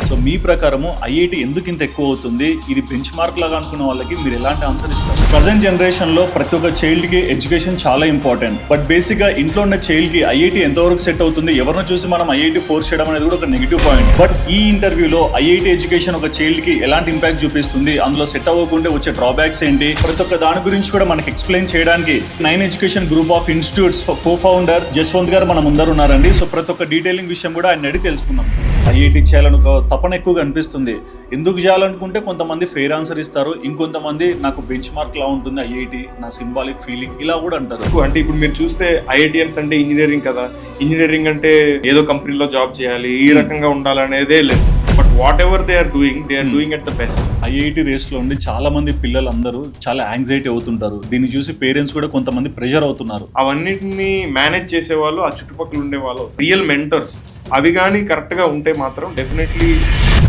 So మీ ప్రకారము IIT ఎందుకు ఇంత ఎక్కువ అవుతుంది? ఇది బెంచ్ మార్క్ లాగా అనుకున్న వాళ్ళకి మీరు ఎలాంటి ఆన్సర్ ఇస్తారు? ప్రజెంట్ జనరేషన్ లో ప్రతి ఒక్క చైల్డ్ కి ఎడ్యుకేషన్ చాలా ఇంపార్టెంట్. బట్ బేసిక్ గా ఇంట్లో ఉన్న చైల్డ్ కి ఐఐటి ఎంతవరకు సెట్ అవుతుంది? ఎవరిని చూసి మనం ఐఐటి ఫోర్స్ చేయడం అనేది కూడా ఒక నెగిటివ్ పాయింట్. బట్ ఈ ఇంటర్వ్యూలో ఐఐటి ఎడ్యుకేషన్ ఒక చైల్డ్ కి ఎలాంటి ఇంపాక్ట్ చూపిస్తుంది, అందులో సెట్ అవ్వకుండా వచ్చే డ్రాబ్యాక్స్ ఏంటి, ప్రతి ఒక్క దాని గురించి కూడా మనకి ఎక్స్ప్లెయిన్ చేయడానికి 9 education group of institutes co-founder Jaswanth గారు మన ముందర ఉన్నారండి. సో ప్రతి ఒక్క డీటెయిలింగ్ విషయం కూడా ఆయన అడిగి తెలుసుకుందాం. ఐఐటి చేయాలని ఒక తపన ఎక్కువగా అనిపిస్తుంది. ఎందుకు చేయాలనుకుంటే కొంతమంది ఫెయిర్ ఆన్సర్ ఇస్తారు, ఇంకొంతమంది నాకు బెంచ్ మార్క్ లా ఉంటుంది ఐఐటి, నా సింబాలిక్ ఫీలింగ్ ఇలా కూడా అంటారు. అంటే ఇప్పుడు మీరు చూస్తే ఐఐటియన్స్ అంటే ఇంజనీరింగ్ కదా, ఇంజనీరింగ్ అంటే ఏదో కంపెనీలో జాబ్ చేయాలి, ఈ రకంగా ఉండాలనేదే లేదు. But whatever they are doing at the best. IIT race లో ఉండి చాలా మంది పిల్లలందరూ చాలా యాంగ్జైటీ అవుతుంటారు. దీన్ని చూసి పేరెంట్స్ కూడా కొంతమంది ప్రెషర్ అవుతున్నారు. అవన్నిటిని మేనేజ్ చేసే వాళ్ళు, ఆ చుట్టుపక్కల ఉండే వాళ్ళు రియల్ మెంటర్స్, అవి కానీ కరెక్ట్ గా ఉంటే మాత్రం డెఫినెట్లీ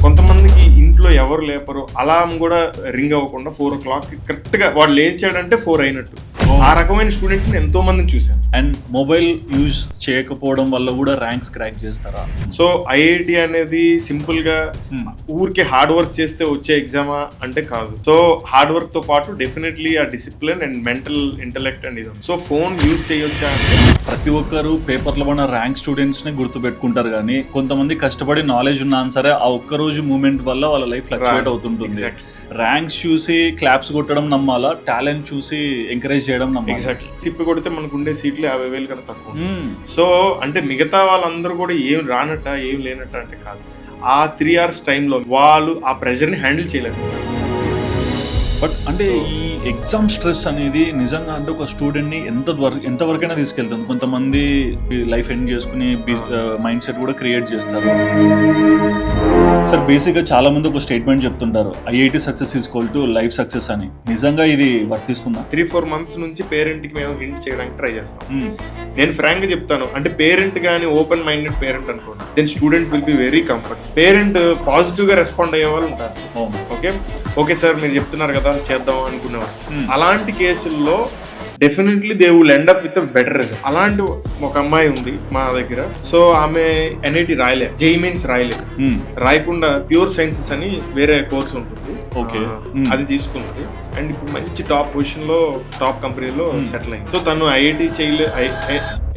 కొంతమందికి ఇంట్లో ఎవరు లేపరు, అలారం కూడా రింగ్ అవ్వకుండా 4 o'clock కరెక్ట్ గా వాడు లేచాడంటే 4 అయినట్టు. ఆ రకమైన స్టూడెంట్స్ ని ఎంతో మందిని చూశాను. అండ్ మొబైల్ యూజ్ చేయకపోవడం వల్ల కూడా ర్యాంక్స్ క్రాక్ చేస్తారా? సో ఐఐటి అనేది సింపుల్ గా ఊరికే హార్డ్ వర్క్ చేస్తే వచ్చే ఎగ్జామా అంటే కాదు. సో హార్డ్ వర్క్ తో పాటు డెఫినెట్లీ ఆ discipline and mental intellect and ఇది. సో ఫోన్ యూజ్ చేయొచ్చా అంటే ప్రతి ఒక్కరు పేపర్లో ఉన్న ర్యాంక్ స్టూడెంట్స్ ని గుర్తు పెట్టుకుంటారు, కానీ కొంతమంది కష్టపడి నాలెడ్జ్ ఉన్నా సరే ఆ ఒక్క రోజు మూమెంట్ వల్ల వాళ్ళ లైఫ్ ఫ్లక్చువేట్ అవుతుంటుంది. ర్యాంక్స్ చూసి క్లాప్స్ కొట్టడం నమ్మాలా, టాలెంట్ చూసి ఎంకరేజ్ చేయడం నమ్మాలి? ఎగ్జాక్ట్లీ. తిప్పి కొడితే మనకు ఉండే సీట్లు 50,000 కన్నా తక్కువ. సో అంటే మిగతా వాళ్ళందరూ కూడా ఏం రానట్ట ఏం లేనట్ట అంటే కాదు, ఆ 3 hours టైంలో వాళ్ళు ఆ ప్రెషర్ ని హ్యాండిల్ చేయలేరు. బట్ అంటే ఈ ఎగ్జామ్ స్ట్రెస్ అనేది నిజంగా అంటే ఒక స్టూడెంట్ ని ఎంతవరకైనా తీసుకెళ్తుంది. కొంతమంది లైఫ్ ఎండ్ చేసుకుని మైండ్ సెట్ కూడా క్రియేట్ చేస్తారు. సార్ బేసిక్గా చాలా మంది ఒక స్టేట్మెంట్ చెప్తుంటారు, IIT success is equal to life success అని. నిజంగా ఇది వర్తిస్తుందా? 3-4 months నుంచి పేరెంట్ కి మేము హింట్ చేయడానికి ట్రై చేస్తాం. నేను ఫ్రాంక్ గా చెప్తాను, అంటే పేరెంట్ గానీ ఓపెన్ మైండెడ్ పేరెంట్ అనుకోండి, then student will be very comfort. Parent positive గా రెస్పాండ్ అయ్యే వాళ్ళు ఉంటారు. ఓకే సార్ మీరు చెప్తున్నారు కదా చేద్దాం అనుకునేవారు. అలాంటి కేసుల్లో definitely they will end up with better result. అలాంటి ఒక అమ్మాయి ఉంది మా దగ్గర. సో ఆమె ఎన్ఐటి రాయలేదు, జేఈఈ మెయిన్స్ రాయలేదు, రాయకుండా ప్యూర్ సైన్సెస్ అని వేరే కోర్స్ ఉంటుంది, అది తీసుకున్నది. అండ్ ఇప్పుడు మంచి టాప్ పొజిషన్ లో టాప్ కంపెనీలో సెటిల్ అయింది. సో తను ఐఐటి చేయలే,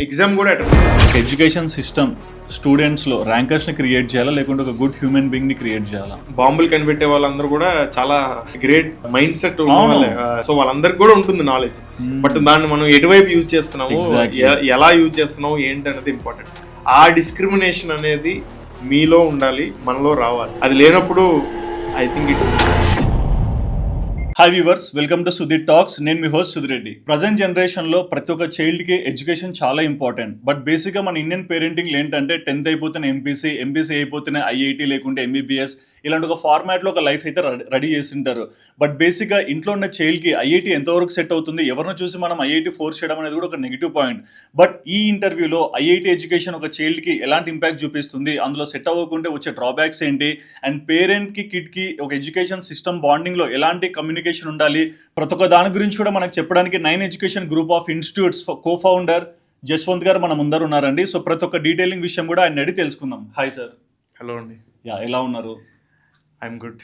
ఎగ్జామ్ కూడా అటెండ్. ఎడ్యుకేషన్ సిస్టమ్ స్టూడెంట్స్ లో ర్యాంకర్స్ ని క్రియేట్ చేయాలా, లేకుంటే ఒక గుడ్ హ్యూమన్ బీయింగ్ ని క్రియేట్ చేయాలా? బాంబులు కనిపెట్టే వాళ్ళందరూ కూడా చాలా గ్రేట్ మైండ్ సెట్ వాళ్ళే. సో వాళ్ళందరికి కూడా ఉంటుంది నాలెడ్జ్. బట్ దాన్ని మనం ఎటువైపు యూజ్ చేస్తున్నాము, ఎలా యూజ్ చేస్తున్నాము ఏంటి అనేది ఇంపార్టెంట్. ఆ డిస్క్రిమినేషన్ అనేది మీలో ఉండాలి, మనలో రావాలి. అది లేనప్పుడు I think it's. Hi viewers, welcome to Sudheer talks. నేను మీ హోస్ట్ సుధిరెడ్డి. ప్రజెంట్ జనరేషన్ లో ప్రతి ఒక్క చైల్డ్ కి ఎడ్యుకేషన్ చాలా ఇంపార్టెంట్. బట్ బేసిక్ గా మన ఇండియన్ పేరెంటింగ్ ఏంటంటే 10th అయిపోతేనే ఎంపీసీ అయిపోతేనే ఐఐటి లేకుంటే ఎంబీబీఎస్, ఇలాంటి ఒక ఫార్మాట్ లో ఒక లైఫ్ అయితే రెడీ చేసింటారు. బట్ బేసిక్ గా ఇంట్లో ఉన్న చైల్డ్ కి ఐఐటి ఎంతవరకు సెట్ అవుతుంది, ఎవరిని చూసి మనం ఐఐటి ఫోర్స్ చేయడం అనేది కూడా ఒక నెగిటివ్ పాయింట్. బట్ ఈ ఇంటర్వ్యూలో ఐఐటి ఎడ్యుకేషన్ ఒక చైల్డ్ కి ఎలాంటి ఇంపాక్ట్ చూపిస్తుంది, అందులో సెట్ అవ్వకుంటే వచ్చే డ్రాబ్యాక్స్ ఏంటి, అండ్ పేరెంట్ కి కిడ్ కి ఒక ఎడ్యుకేషన్ సిస్టమ్ బాండింగ్ లో ఎలాంటి కమ్యూనికేషన్ ఉండాలి, ప్రతి ఒక్క దాని గురించి కూడా మనకు చెప్పడానికి 9 education group of institutes co-founder Jaswanth గారు మన ముందర ఉన్నారండి. సో ప్రతి ఒక్క డీటెయిలింగ్ విషయం కూడా ఆయన అడిగి తెలుసుకుందాం. Hi sir. హలో అండి. ఎలా ఉన్నారు? I'm good.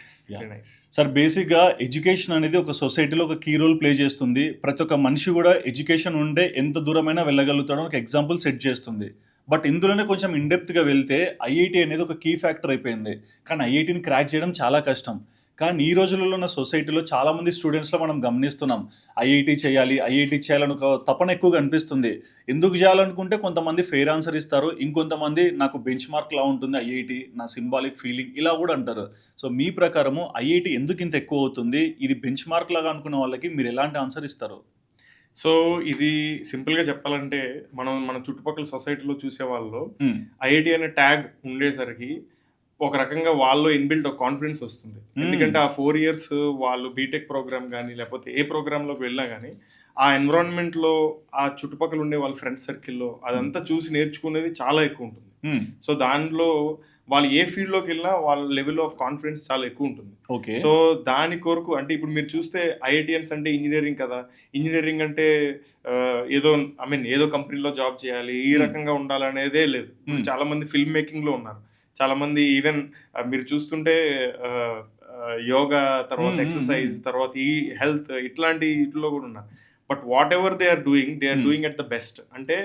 సార్ బేసిక్గా ఎడ్యుకేషన్ అనేది ఒక సొసైటీలో ఒక కీ రోల్ ప్లే చేస్తుంది. ప్రతి ఒక్క మనిషి కూడా ఎడ్యుకేషన్ ఉండే ఎంత దూరమైనా వెళ్ళగలుగుతాడో ఒక ఎగ్జాంపుల్ సెట్ చేస్తుంది. బట్ ఇందులోనే కొంచెం ఇన్డెప్త్గా వెళ్తే ఐఐటి అనేది ఒక కీ ఫ్యాక్టర్ అయిపోయింది. కానీ ఐఐటిని క్రాక్ చేయడం చాలా కష్టం. కానీ ఈ రోజులలో ఉన్న సొసైటీలో చాలామంది స్టూడెంట్స్లో మనం గమనిస్తున్నాం, ఐఐటి చేయాలని ఒక తపన ఎక్కువగా అనిపిస్తుంది. ఎందుకు చేయాలనుకుంటే కొంతమంది ఫెయిర్ ఆన్సర్ ఇస్తారు, ఇంకొంతమంది నాకు బెంచ్ మార్క్ లా ఉంటుంది ఐఐటి, నా సింబాలిక్ ఫీలింగ్ ఇలా కూడా అంటారు. సో మీ ప్రకారము ఐఐటి ఎందుకు ఇంత ఎక్కువ అవుతుంది, ఇది బెంచ్ మార్క్ లాగా అనుకున్న వాళ్ళకి మీరు ఎలాంటి ఆన్సర్ ఇస్తారు? సో ఇది సింపుల్ గా చెప్పాలంటే మన చుట్టుపక్కల సొసైటీలో చూసే వాళ్ళు ఐఐటి అనే ట్యాగ్ ఉండేసరికి ఒక రకంగా వాళ్ళు ఇన్బిల్ట్ ఒక కాన్ఫిడెన్స్ వస్తుంది. ఎందుకంటే ఆ 4 years వాళ్ళు బీటెక్ ప్రోగ్రామ్ కానీ లేకపోతే ఏ ప్రోగ్రాంలోకి వెళ్ళినా కానీ ఆ ఎన్విరాన్మెంట్లో ఆ చుట్టుపక్కల ఉండే వాళ్ళ ఫ్రెండ్స్ సర్కిల్లో అదంతా చూసి నేర్చుకునేది చాలా ఎక్కువ ఉంటుంది. సో దానిలో వాళ్ళు ఏ ఫీల్డ్లోకి వెళ్ళినా వాళ్ళ లెవెల్ ఆఫ్ కాన్ఫిడెన్స్ చాలా ఎక్కువ ఉంటుంది. సో దాని కొరకు అంటే ఇప్పుడు మీరు చూస్తే ఐఐటియన్స్ అంటే ఇంజనీరింగ్ కదా, ఇంజనీరింగ్ అంటే ఏదో కంపెనీలో జాబ్ చేయాలి, ఈ రకంగా ఉండాలనేదే లేదు. చాలా మంది ఫిల్మ్ మేకింగ్ లో ఉన్నారు, చాలా మంది ఈవెన్ మీరు చూస్తుంటే యోగా తర్వాత ఎక్సర్సైజ్ తర్వాత ఈ హెల్త్ ఇట్లాంటి ఇట్లో కూడా ఉన్నారు. But whatever they are doing at the best. అంటే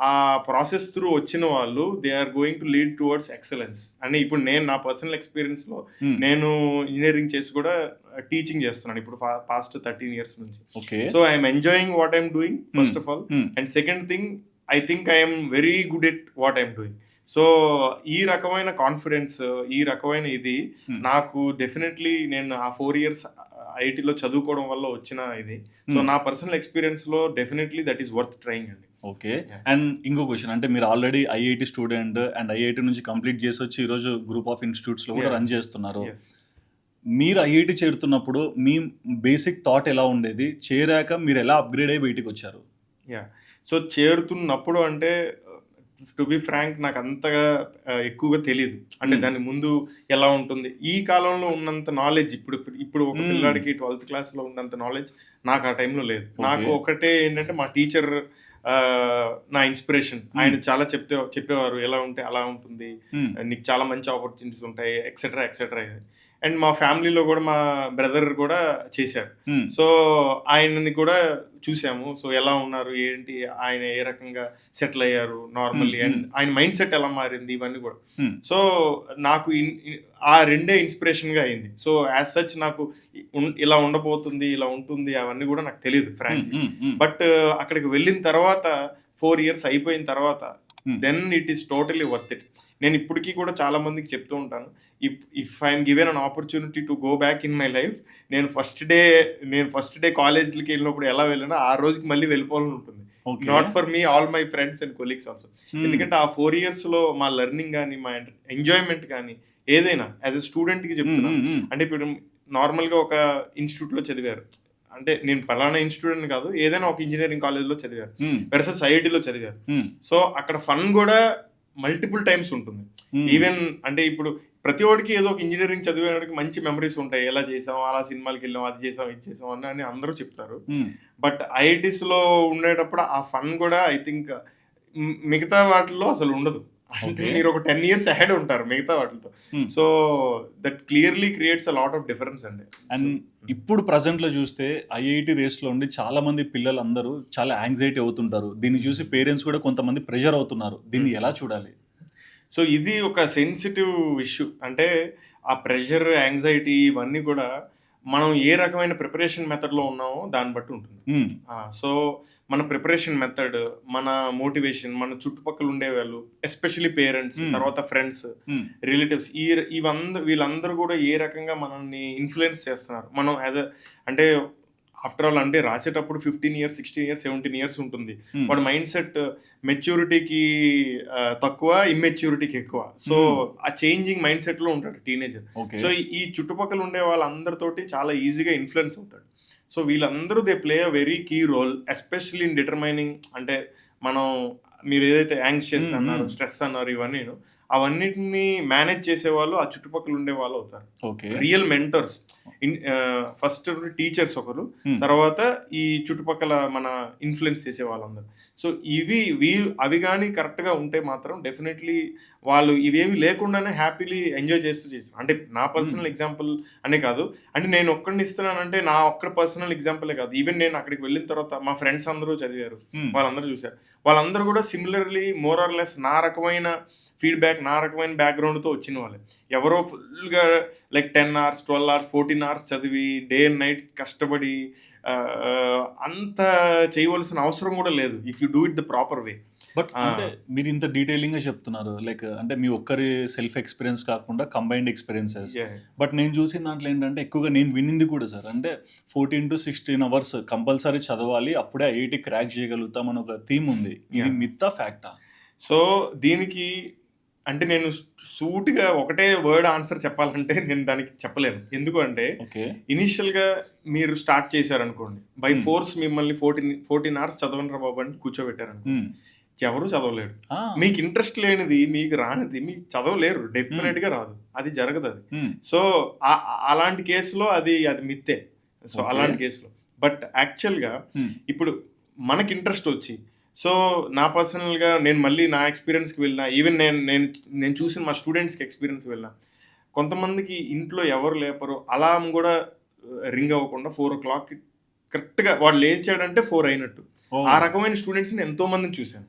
ఆ ప్రాసెస్ త్రూ వచ్చిన వాళ్ళు they are going to lead towards excellence అని. ఇప్పుడు నేను నా పర్సనల్ ఎక్స్పీరియన్స్లో నేను ఇంజనీరింగ్ చేసి కూడా టీచింగ్ చేస్తున్నాను ఇప్పుడు పాస్ట్ 13 years నుంచి. So I'm enjoying what I'm doing first of all, and second thing I think I'm very good at what I'm doing. So ఈ రకమైన కాన్ఫిడెన్స్, ఈ రకమైన ఇది నాకు డెఫినెట్లీ నేను ఆ 4 years ఐఐటిలో చదువుకోవడం వల్ల వచ్చిన ఇది. సో నా పర్సనల్ ఎక్స్పీరియన్స్లో definitely that is worth trying అండి. ఓకే. అండ్ ఇంకో క్వశ్చన్, అంటే మీరు already IIT student and IIT నుంచి కంప్లీట్ చేసి వచ్చి ఈరోజు గ్రూప్ ఆఫ్ ఇన్స్టిట్యూట్స్లో కూడా రన్ చేస్తున్నారు. మీరు ఐఐటి చేరుతున్నప్పుడు మీ బేసిక్ థాట్ ఎలా ఉండేది? చేరాక మీరు ఎలా అప్గ్రేడ్ అయ్యి బయటికి వచ్చారు? సో చేరుతున్నప్పుడు అంటే టు బి ఫ్రాంక్ నాకు అంతగా ఎక్కువగా తెలియదు. అంటే దాని ముందు ఎలా ఉంటుంది, ఈ కాలంలో ఉన్నంత నాలెడ్జ్ ఇప్పుడు ఒక పిల్లాడికి 12th క్లాస్లో ఉన్నంత నాలెడ్జ్ నాకు ఆ టైంలో లేదు. నాకు ఒకటే ఏంటంటే మా టీచర్ నా ఇన్స్పిరేషన్. ఆయన చాలా చెప్పేవారు ఎలా ఉంటే అలా ఉంటుంది, నీకు చాలా మంచి ఆపర్చునిటీస్ ఉంటాయి ఎక్సెట్రా ఎక్సెట్రా. అండ్ మా ఫ్యామిలీలో కూడా మా బ్రదర్ కూడా చేశారు. సో ఆయనని కూడా చూసాము. సో ఎలా ఉన్నారు ఏంటి, ఆయన ఏ రకంగా సెటిల్ అయ్యారు నార్మల్లీ, అండ్ ఆయన మైండ్ సెట్ ఎలా మారింది, ఇవన్నీ కూడా. సో నాకు ఆ రెండే ఇన్స్పిరేషన్గా అయింది. సో యాజ్ సచ్ నాకు ఇలా ఉండబోతుంది ఇలా ఉంటుంది అవన్నీ కూడా నాకు తెలియదు ఫ్రాంక్లీ. బట్ అక్కడికి వెళ్ళిన తర్వాత 4 years అయిపోయిన తర్వాత then it is totally worth it. నేను ఇప్పటికీ కూడా చాలా మందికి చెప్తూ ఉంటాను, if I'm given an opportunity to go back in my life, నేను ఫస్ట్ డే కాలేజ్కి వెళ్ళినప్పుడు ఎలా వెళ్ళినా ఆ రోజుకి మళ్ళీ వెళ్ళిపోవాలని ఉంటుంది. Not for me, all my friends and colleagues also. ఎందుకంటే ఆ 4 yearsలో మా లెర్నింగ్ కానీ మా ఎంజాయ్మెంట్ కానీ ఏదైనా యాజ్ ఎ స్టూడెంట్కి చెప్తున్నాను. అంటే ఇప్పుడు నార్మల్గా ఒక ఇన్స్టిట్యూట్లో చదివారు అంటే, నేను పలానా ఇన్స్టిట్యూట్ కాదు, ఏదైనా ఒక ఇంజనీరింగ్ కాలేజ్లో చదివారు వెర్సెస్ ఐఐటిలో చదివారు. సో అక్కడ ఫన్ కూడా మల్టిపుల్ టైమ్స్ ఉంటుంది. ఈవెన్ అంటే ఇప్పుడు ప్రతి ఒక్కడికి ఏదో ఒక ఇంజనీరింగ్ చదివేవాడికి మంచి మెమరీస్ ఉంటాయి, ఎలా చేసాం, అలా సినిమాలకి వెళ్ళాం, అది చేసాం ఇది చేసాం అని అందరూ చెప్తారు. బట్ ఐఐటీస్లో ఉండేటప్పుడు ఆ ఫన్ కూడా ఐ థింక్ మిగతా వాటిల్లో అసలు ఉండదు. అంటే మీరు ఒక 10 years ahead ఉంటారు మిగతా వాటితో. So that clearly creates a lot of difference అండి. అండ్ ఇప్పుడు ప్రజెంట్లో చూస్తే ఐఐటి రేస్లో ఉండి చాలా మంది పిల్లలు అందరూ చాలా యాంగ్జైటీ అవుతుంటారు. దీన్ని చూసి పేరెంట్స్ కూడా కొంతమంది ప్రెషర్ అవుతున్నారు. దీన్ని ఎలా చూడాలి? సో ఇది ఒక సెన్సిటివ్ ఇష్యూ. అంటే ఆ ప్రెషర్, యాంగ్జైటీ ఇవన్నీ కూడా మనం ఏ రకమైన ప్రిపరేషన్ మెథడ్లో ఉన్నామో దాన్ని బట్టి ఉంటుంది. సో మన ప్రిపరేషన్ మెథడ్, మన మోటివేషన్, మన చుట్టుపక్కల ఉండేవాళ్ళు, ఎస్పెషలీ పేరెంట్స్, తర్వాత ఫ్రెండ్స్, రిలేటివ్స్, వీళ్ళందరూ కూడా ఏ రకంగా మనల్ని ఇన్ఫ్లుయెన్స్ చేస్తున్నారు. మనం యాజ్ అంటే ఆఫ్టర్ ఆల్ అంటే రాసేటప్పుడు 15 years, 16 years, 17 years ఉంటుంది. వాడి మైండ్ సెట్ మెచ్యూరిటీకి తక్కువ, ఇమ్మెచ్యూరిటీకి ఎక్కువ. సో ఆ చేంజింగ్ మైండ్ సెట్లో ఉంటాడు టీనేజర్. సో ఈ చుట్టుపక్కల ఉండే వాళ్ళందరితోటి చాలా ఈజీగా ఇన్ఫ్లుయెన్స్ అవుతాడు. సో వీళ్ళందరూ they play a very key role, especially in determining. అంటే మనం మీరు ఏదైతే యాంగ్షియస్ అన్నారు, స్ట్రెస్ అన్నారు, అవన్నిటిని మేనేజ్ చేసేవాళ్ళు ఆ చుట్టుపక్కల ఉండే వాళ్ళు అవుతారు. Real mentors. ఫస్ట్ టీచర్స్ ఒకరు, తర్వాత ఈ చుట్టుపక్కల మన ఇన్ఫ్లుయెన్స్ చేసే వాళ్ళందరూ. సో అవి కానీ కరెక్ట్గా ఉంటే మాత్రం డెఫినెట్లీ వాళ్ళు ఇవేమి లేకుండానే హ్యాపీలీ ఎంజాయ్ చేస్తారు. అంటే నా పర్సనల్ ఎగ్జాంపుల్ అనే కాదు, అంటే నేను ఒక్కడిని ఇస్తున్నానంటే నా ఒక్క పర్సనల్ ఎగ్జాంపులే కాదు, ఈవెన్ నేను అక్కడికి వెళ్ళిన తర్వాత మా ఫ్రెండ్స్ అందరూ చదివారు, వాళ్ళందరూ చూశారు. వాళ్ళందరూ కూడా సిమిలర్లీ మోర్ ఆర్ లెస్ నా రకమైన ఫీడ్బ్యాక్, నా రకమైన బ్యాక్గ్రౌండ్తో వచ్చిన వాళ్ళే. ఎవరో ఫుల్గా లైక్ 10 hours, 12 hours, 14 hours చదివి డే అండ్ నైట్ కష్టపడి అంత చేయవలసిన అవసరం కూడా లేదు, if you do it the proper way. But అంటే మీరు ఇంత డీటెయిలింగ్గా చెప్తున్నారు, లైక్ అంటే మీ ఒక్కరి సెల్ఫ్ ఎక్స్పీరియన్స్ కాకుండా కంబైన్డ్ ఎక్స్పీరియన్సెస్. బట్ నేను చూసిన దాంట్లో ఏంటంటే ఎక్కువగా నేను వినింది కూడా సార్, అంటే 14 to 16 hours కంపల్సరీ చదవాలి, అప్పుడే ఐఐటి క్రాక్ చేయగలుగుతాం అని ఒక థీమ్ ఉంది. ఇది మిత్తా ఫ్యాక్టా? సో దీనికి అంటే నేను సూటిగా ఒకటే వర్డ్ ఆన్సర్ చెప్పాలంటే నేను దానికి చెప్పలేను. ఎందుకు అంటే ఇనిషియల్గా మీరు స్టార్ట్ చేశారనుకోండి, బై ఫోర్స్ మిమ్మల్ని 14 hours చదవనరా బాబు అని కూర్చోబెట్టారనుకోండి, ఎవరు చదవలేడు. మీకు ఇంట్రెస్ట్ లేనిది, మీకు రానిది మీకు చదవలేరు, డెఫినెట్గా రాదు, అది జరగదు. అది సో అలాంటి కేసులో అది మిత్తే. సో అలాంటి కేసులో బట్ యాక్చువల్గా ఇప్పుడు మనకి ఇంట్రెస్ట్ వచ్చి సో నా పర్సనల్గా నేను మళ్ళీ నా ఎక్స్పీరియన్స్కి వెళ్ళిన, ఈవెన్ నేను చూసిన మా స్టూడెంట్స్కి ఎక్స్పీరియన్స్ వెళ్ళిన, కొంతమందికి ఇంట్లో ఎవరు లేపరు, అలారం కూడా రింగ్ అవ్వకుండా 4 o'clock కరెక్ట్గా వాడు లేచాడంటే 4 అయినట్టు. ఓ. ఆ రకమైన స్టూడెంట్స్ని ఎంతో మందిని చూశాను.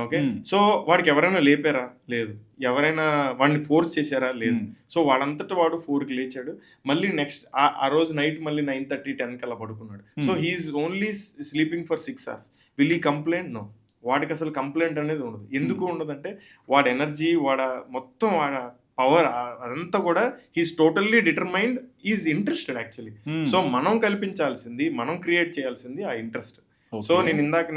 ఓకే. Hmm. సో వాడికి ఎవరైనా లేపారా? లేదు. ఎవరైనా వాడిని ఫోర్స్ చేశారా? లేదు. సో వాడంతట వాడు 4కి లేచాడు. మళ్ళీ నెక్స్ట్ ఆ రోజు నైట్ మళ్ళీ 9:30, 10 కల్లా పడుకున్నాడు. So he's only sleeping for 6 hours. Will he complaint? No. వాడికి అసలు కంప్లైంట్ అనేది ఉండదు. ఎందుకు ఉండదంటే వాడి ఎనర్జీ, మొత్తం పవర్ అదంతా కూడా he's totally determined, is interested actually. So మనం కల్పించాల్సింది, మనం క్రియేట్ చేయాల్సింది ఆ ఇంట్రెస్ట్. సో నేను ఇందాక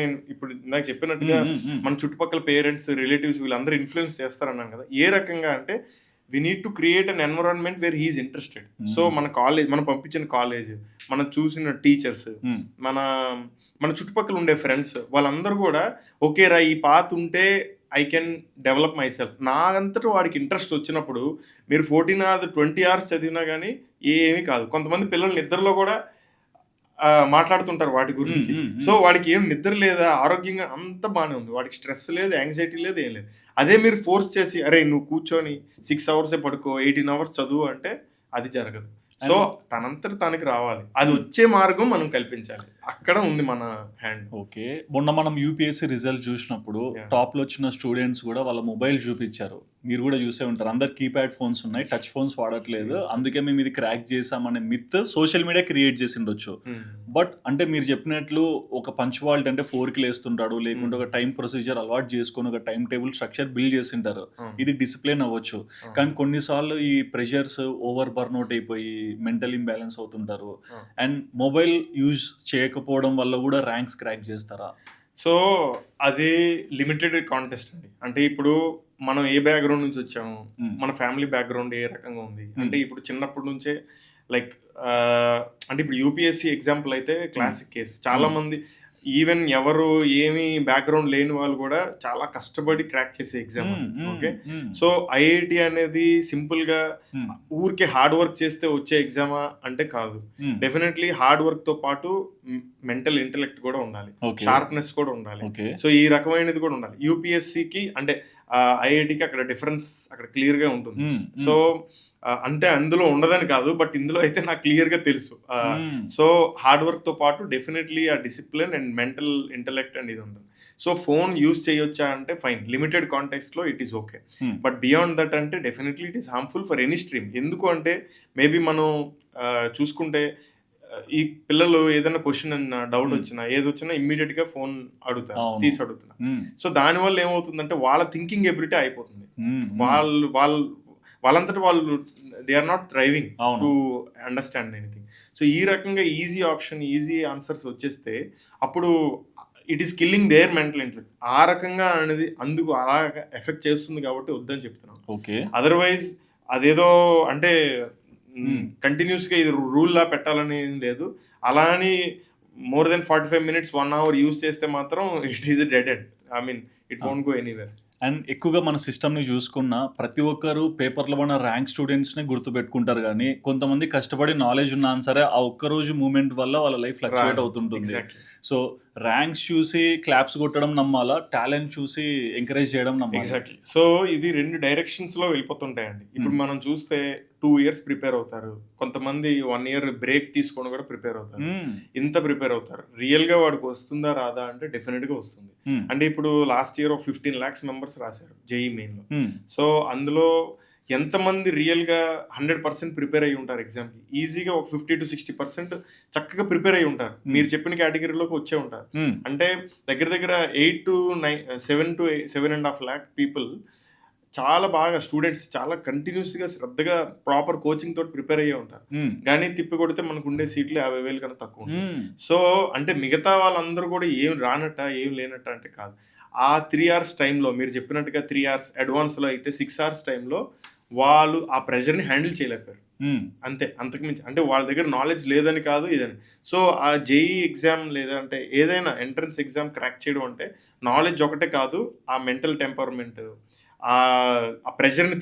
చెప్పినట్టుగా మన చుట్టుపక్కల పేరెంట్స్, రిలేటివ్స్ వీళ్ళందరూ ఇన్ఫ్లుయెన్స్ చేస్తారన్నాను కదా. ఏ రకంగా అంటే we need to create an environment where he's interested. So మన కాలేజ్, మనం పంపించిన కాలేజ్, మనం చూసిన టీచర్స్, మన చుట్టుపక్కల ఉండే ఫ్రెండ్స్ వాళ్ళందరూ కూడా ఓకే రా ఈ పాత్ ఉంటే I can develop my self. నా అంతటా వాడికి ఇంట్రెస్ట్ వచ్చినప్పుడు మీరు 14 hours 20 hours చదివినా కానీ ఏమీ కాదు. కొంతమంది పిల్లలు నిద్రలో కూడా మాట్లాడుతుంటారు వాటి గురించి. సో వాడికి ఏం నిద్ర లేదా, ఆరోగ్యంగా అంత బాగానే ఉంది, వాడికి స్ట్రెస్ లేదు, యాంగ్జైటీ లేదు, ఏం లేదు. అదే మీరు ఫోర్స్ చేసి అరే నువ్వు కూర్చొని 6 hours పడుకో, 18 hours చదువు అంటే అది జరగదు. సో తనంతట తనకి రావాలి, అది వచ్చే మార్గం మనం కల్పించాలి. అక్కడ ఉంది మన హ్యాండ్. ఓకే. మొన్న మనం యూపీఎస్సీ రిజల్ట్ చూసినప్పుడు టాప్ లో వచ్చిన స్టూడెంట్స్ కూడా వాళ్ళ మొబైల్ చూపించారు. మీరు కూడా చూసే ఉంటారు. అందరు కీప్యాడ్ ఫోన్స్ ఉన్నాయి, టచ్ ఫోన్స్ వాడట్లేదు, అందుకే మేము ఇది క్రాక్ చేసామనే మిత్ సోషల్ మీడియా క్రియేట్ చేసి ఉండొచ్చు. బట్ అంటే మీరు చెప్పినట్లు ఒక పంచువాలిటీ అంటే 4కి లేస్తుంటాడు, లేకుంటే ఒక టైం ప్రొసీజర్ అలవాటు చేసుకొని ఒక టైం టేబుల్ స్ట్రక్చర్ బిల్డ్ చేసి ఉంటారు. ఇది డిసిప్లిన్ అవ్వచ్చు. కానీ కొన్నిసార్లు ఈ ప్రెషర్స్ ఓవర్ బర్న్అవుట్ అయిపోయి మెంటల్ ఇంబ్యాలెన్స్ అవుతుంటారు. అండ్ మొబైల్ యూజ్ చేయకపోవడం వల్ల కూడా ర్యాంక్స్ క్రాక్ చేస్తారా? సో అది లిమిటెడ్ కాంటెస్ట్ అండి. అంటే ఇప్పుడు మనం ఏ బ్యాక్గ్రౌండ్ నుంచి వచ్చాము, మన ఫ్యామిలీ బ్యాక్గ్రౌండ్ ఏ రకంగా ఉంది అంటే, ఇప్పుడు చిన్నప్పటి నుంచే లైక్ అంటే ఇప్పుడు యూపీఎస్సీ ఎగ్జాంపుల్ అయితే క్లాసిక్ కేస్. చాలా మంది ఈవెన్ ఎవరు ఏమి బ్యాక్గ్రౌండ్ లేని వాళ్ళు కూడా చాలా కష్టపడి క్రాక్ చేసే ఎగ్జామ్. ఓకే. సో ఐఐటి అనేది సింపుల్ గా ఊరికే హార్డ్ వర్క్ చేస్తే వచ్చే ఎగ్జామా అంటే కాదు. డెఫినెట్లీ హార్డ్ వర్క్ తో పాటు మెంటల్ ఇంటెలెక్ట్ కూడా ఉండాలి, షార్ప్నెస్ కూడా ఉండాలి. సో ఈ రకమైనది కూడా ఉండాలి. యూపీఎస్సీకి అంటే ఐఐటికి అక్కడ డిఫరెన్స్ అక్కడ క్లియర్ గా ఉంటుంది. సో అంటే అందులో ఉండదని కాదు, బట్ ఇందులో అయితే నాకు క్లియర్ గా తెలుసు. సో హార్డ్ వర్క్ తో పాటు డెఫినెట్లీ ఆ discipline and mental intellect and ఇది ఉంటుంది. సో ఫోన్ యూజ్ చేయొచ్చా అంటే ఫైన్, లిమిటెడ్ కాంటెక్స్ట్ లో it is okay. But beyond that అంటే definitely it is harmful for any stream. ఎందుకు అంటే మేబీ మనం చూసుకుంటే ఈ పిల్లలు ఏదైనా క్వశ్చన్ అన్న డౌట్ వచ్చినా ఏది వచ్చినా ఇమ్మీడియట్ గా ఫోన్ అడుగుతారు, తీసి అడుగుతున్నారు. సో దానివల్ల ఏమవుతుందంటే వాళ్ళ థింకింగ్ ఎబిలిటీ అయిపోతుంది. వాళ్ళంతటా వాళ్ళు they are not driving to understand anything. So ఈ రకంగా ఈజీ ఆప్షన్, ఈజీ ఆన్సర్స్ వచ్చేస్తే అప్పుడు it is killing their mental intellect. ఆ రకంగా అనేది అందుకు అలా ఎఫెక్ట్ చేస్తుంది కాబట్టి వద్దని చెప్తున్నాను. ఓకే. అదర్వైజ్ అదేదో అంటే కంటిన్యూస్ గా ఇది రూల్ లా పెట్టాలని లేదు. అలా అని more than 45 minutes 1 hour use చేస్తే మాత్రం it is dead end. I mean it won't go anywhere. And ఎక్కువగా మన సిస్టమ్ని చూసుకున్న ప్రతి ఒక్కరు పేపర్లో మన ర్యాంక్ స్టూడెంట్స్ని గుర్తుపెట్టుకుంటారు, కానీ కొంతమంది కష్టపడి నాలెడ్జ్ ఉన్నా సరే ఆ ఒక్కరోజు మూమెంట్ వల్ల వాళ్ళ లైఫ్ ఫ్లక్చువేట్ అవుతుంటుంది. సో ర్యాంక్స్ చూసి క్లాప్స్ కొట్టడం నమ్మాలా, టాలెంట్ చూసి ఎంకరేజ్ చేయడం నమ్మాలి? ఎగ్జాక్ట్లీ. సో ఇది 2 directions లో వెళ్ళిపోతుంటాయండి. ఇప్పుడు మనం చూస్తే 2 years ప్రిపేర్ అవుతారు, కొంతమంది 1 year బ్రేక్ తీసుకొని కూడా ప్రిపేర్ అవుతారు. ఇంత ప్రిపేర్ అవుతారు, రియల్ గా వాడికి వస్తుందా రాదా అంటే డెఫినెట్ గా వస్తుంది. అంటే ఇప్పుడు లాస్ట్ ఇయర్ 15 lakhs members రాశారు జేఈ మెయిన్ లో. సో అందులో ఎంతమంది రియల్ గా 100% ప్రిపేర్ అయ్యి ఉంటారు ఎగ్జామ్ కి? ఈజీగా ఒక 50 to 60% చక్కగా ప్రిపేర్ అయ్యి ఉంటారు. మీరు చెప్పిన కేటగిరీలోకి వచ్చే ఉంటారు. అంటే దగ్గర దగ్గర 7 to 7.5 lakh పీపుల్ చాలా బాగా స్టూడెంట్స్ చాలా కంటిన్యూస్ గా శ్రద్ధగా ప్రాపర్ కోచింగ్ తోటి ప్రిపేర్ అయ్యే ఉంటారు. కానీ తిప్పి కొడితే మనకు ఉండే సీట్లు 50,000 కన్నా తక్కువ ఉంటాయి. సో అంటే మిగతా వాళ్ళందరూ కూడా ఏం రానట్ట ఏం లేనట్ట అంటే కాదు. ఆ 3 hours టైంలో మీరు చెప్పినట్టుగా 3 hours అడ్వాన్స్ లో అయితే 6 hours టైంలో వాళ్ళు ఆ ప్రెషర్ ని హ్యాండిల్ చేయలేకపోయారు. అంతే, అంతకుమించి అంటే వాళ్ళ దగ్గర నాలెడ్జ్ లేదని కాదు ఇదని. సో ఆ జేఈ ఎగ్జామ్ లేదంటే ఏదైనా ఎంట్రన్స్ ఎగ్జామ్ క్రాక్ చేయడం అంటే నాలెడ్జ్ ఒకటే కాదు, ఆ మెంటల్ టెంపర్మెంట్, ఆ ప్రెషర్ని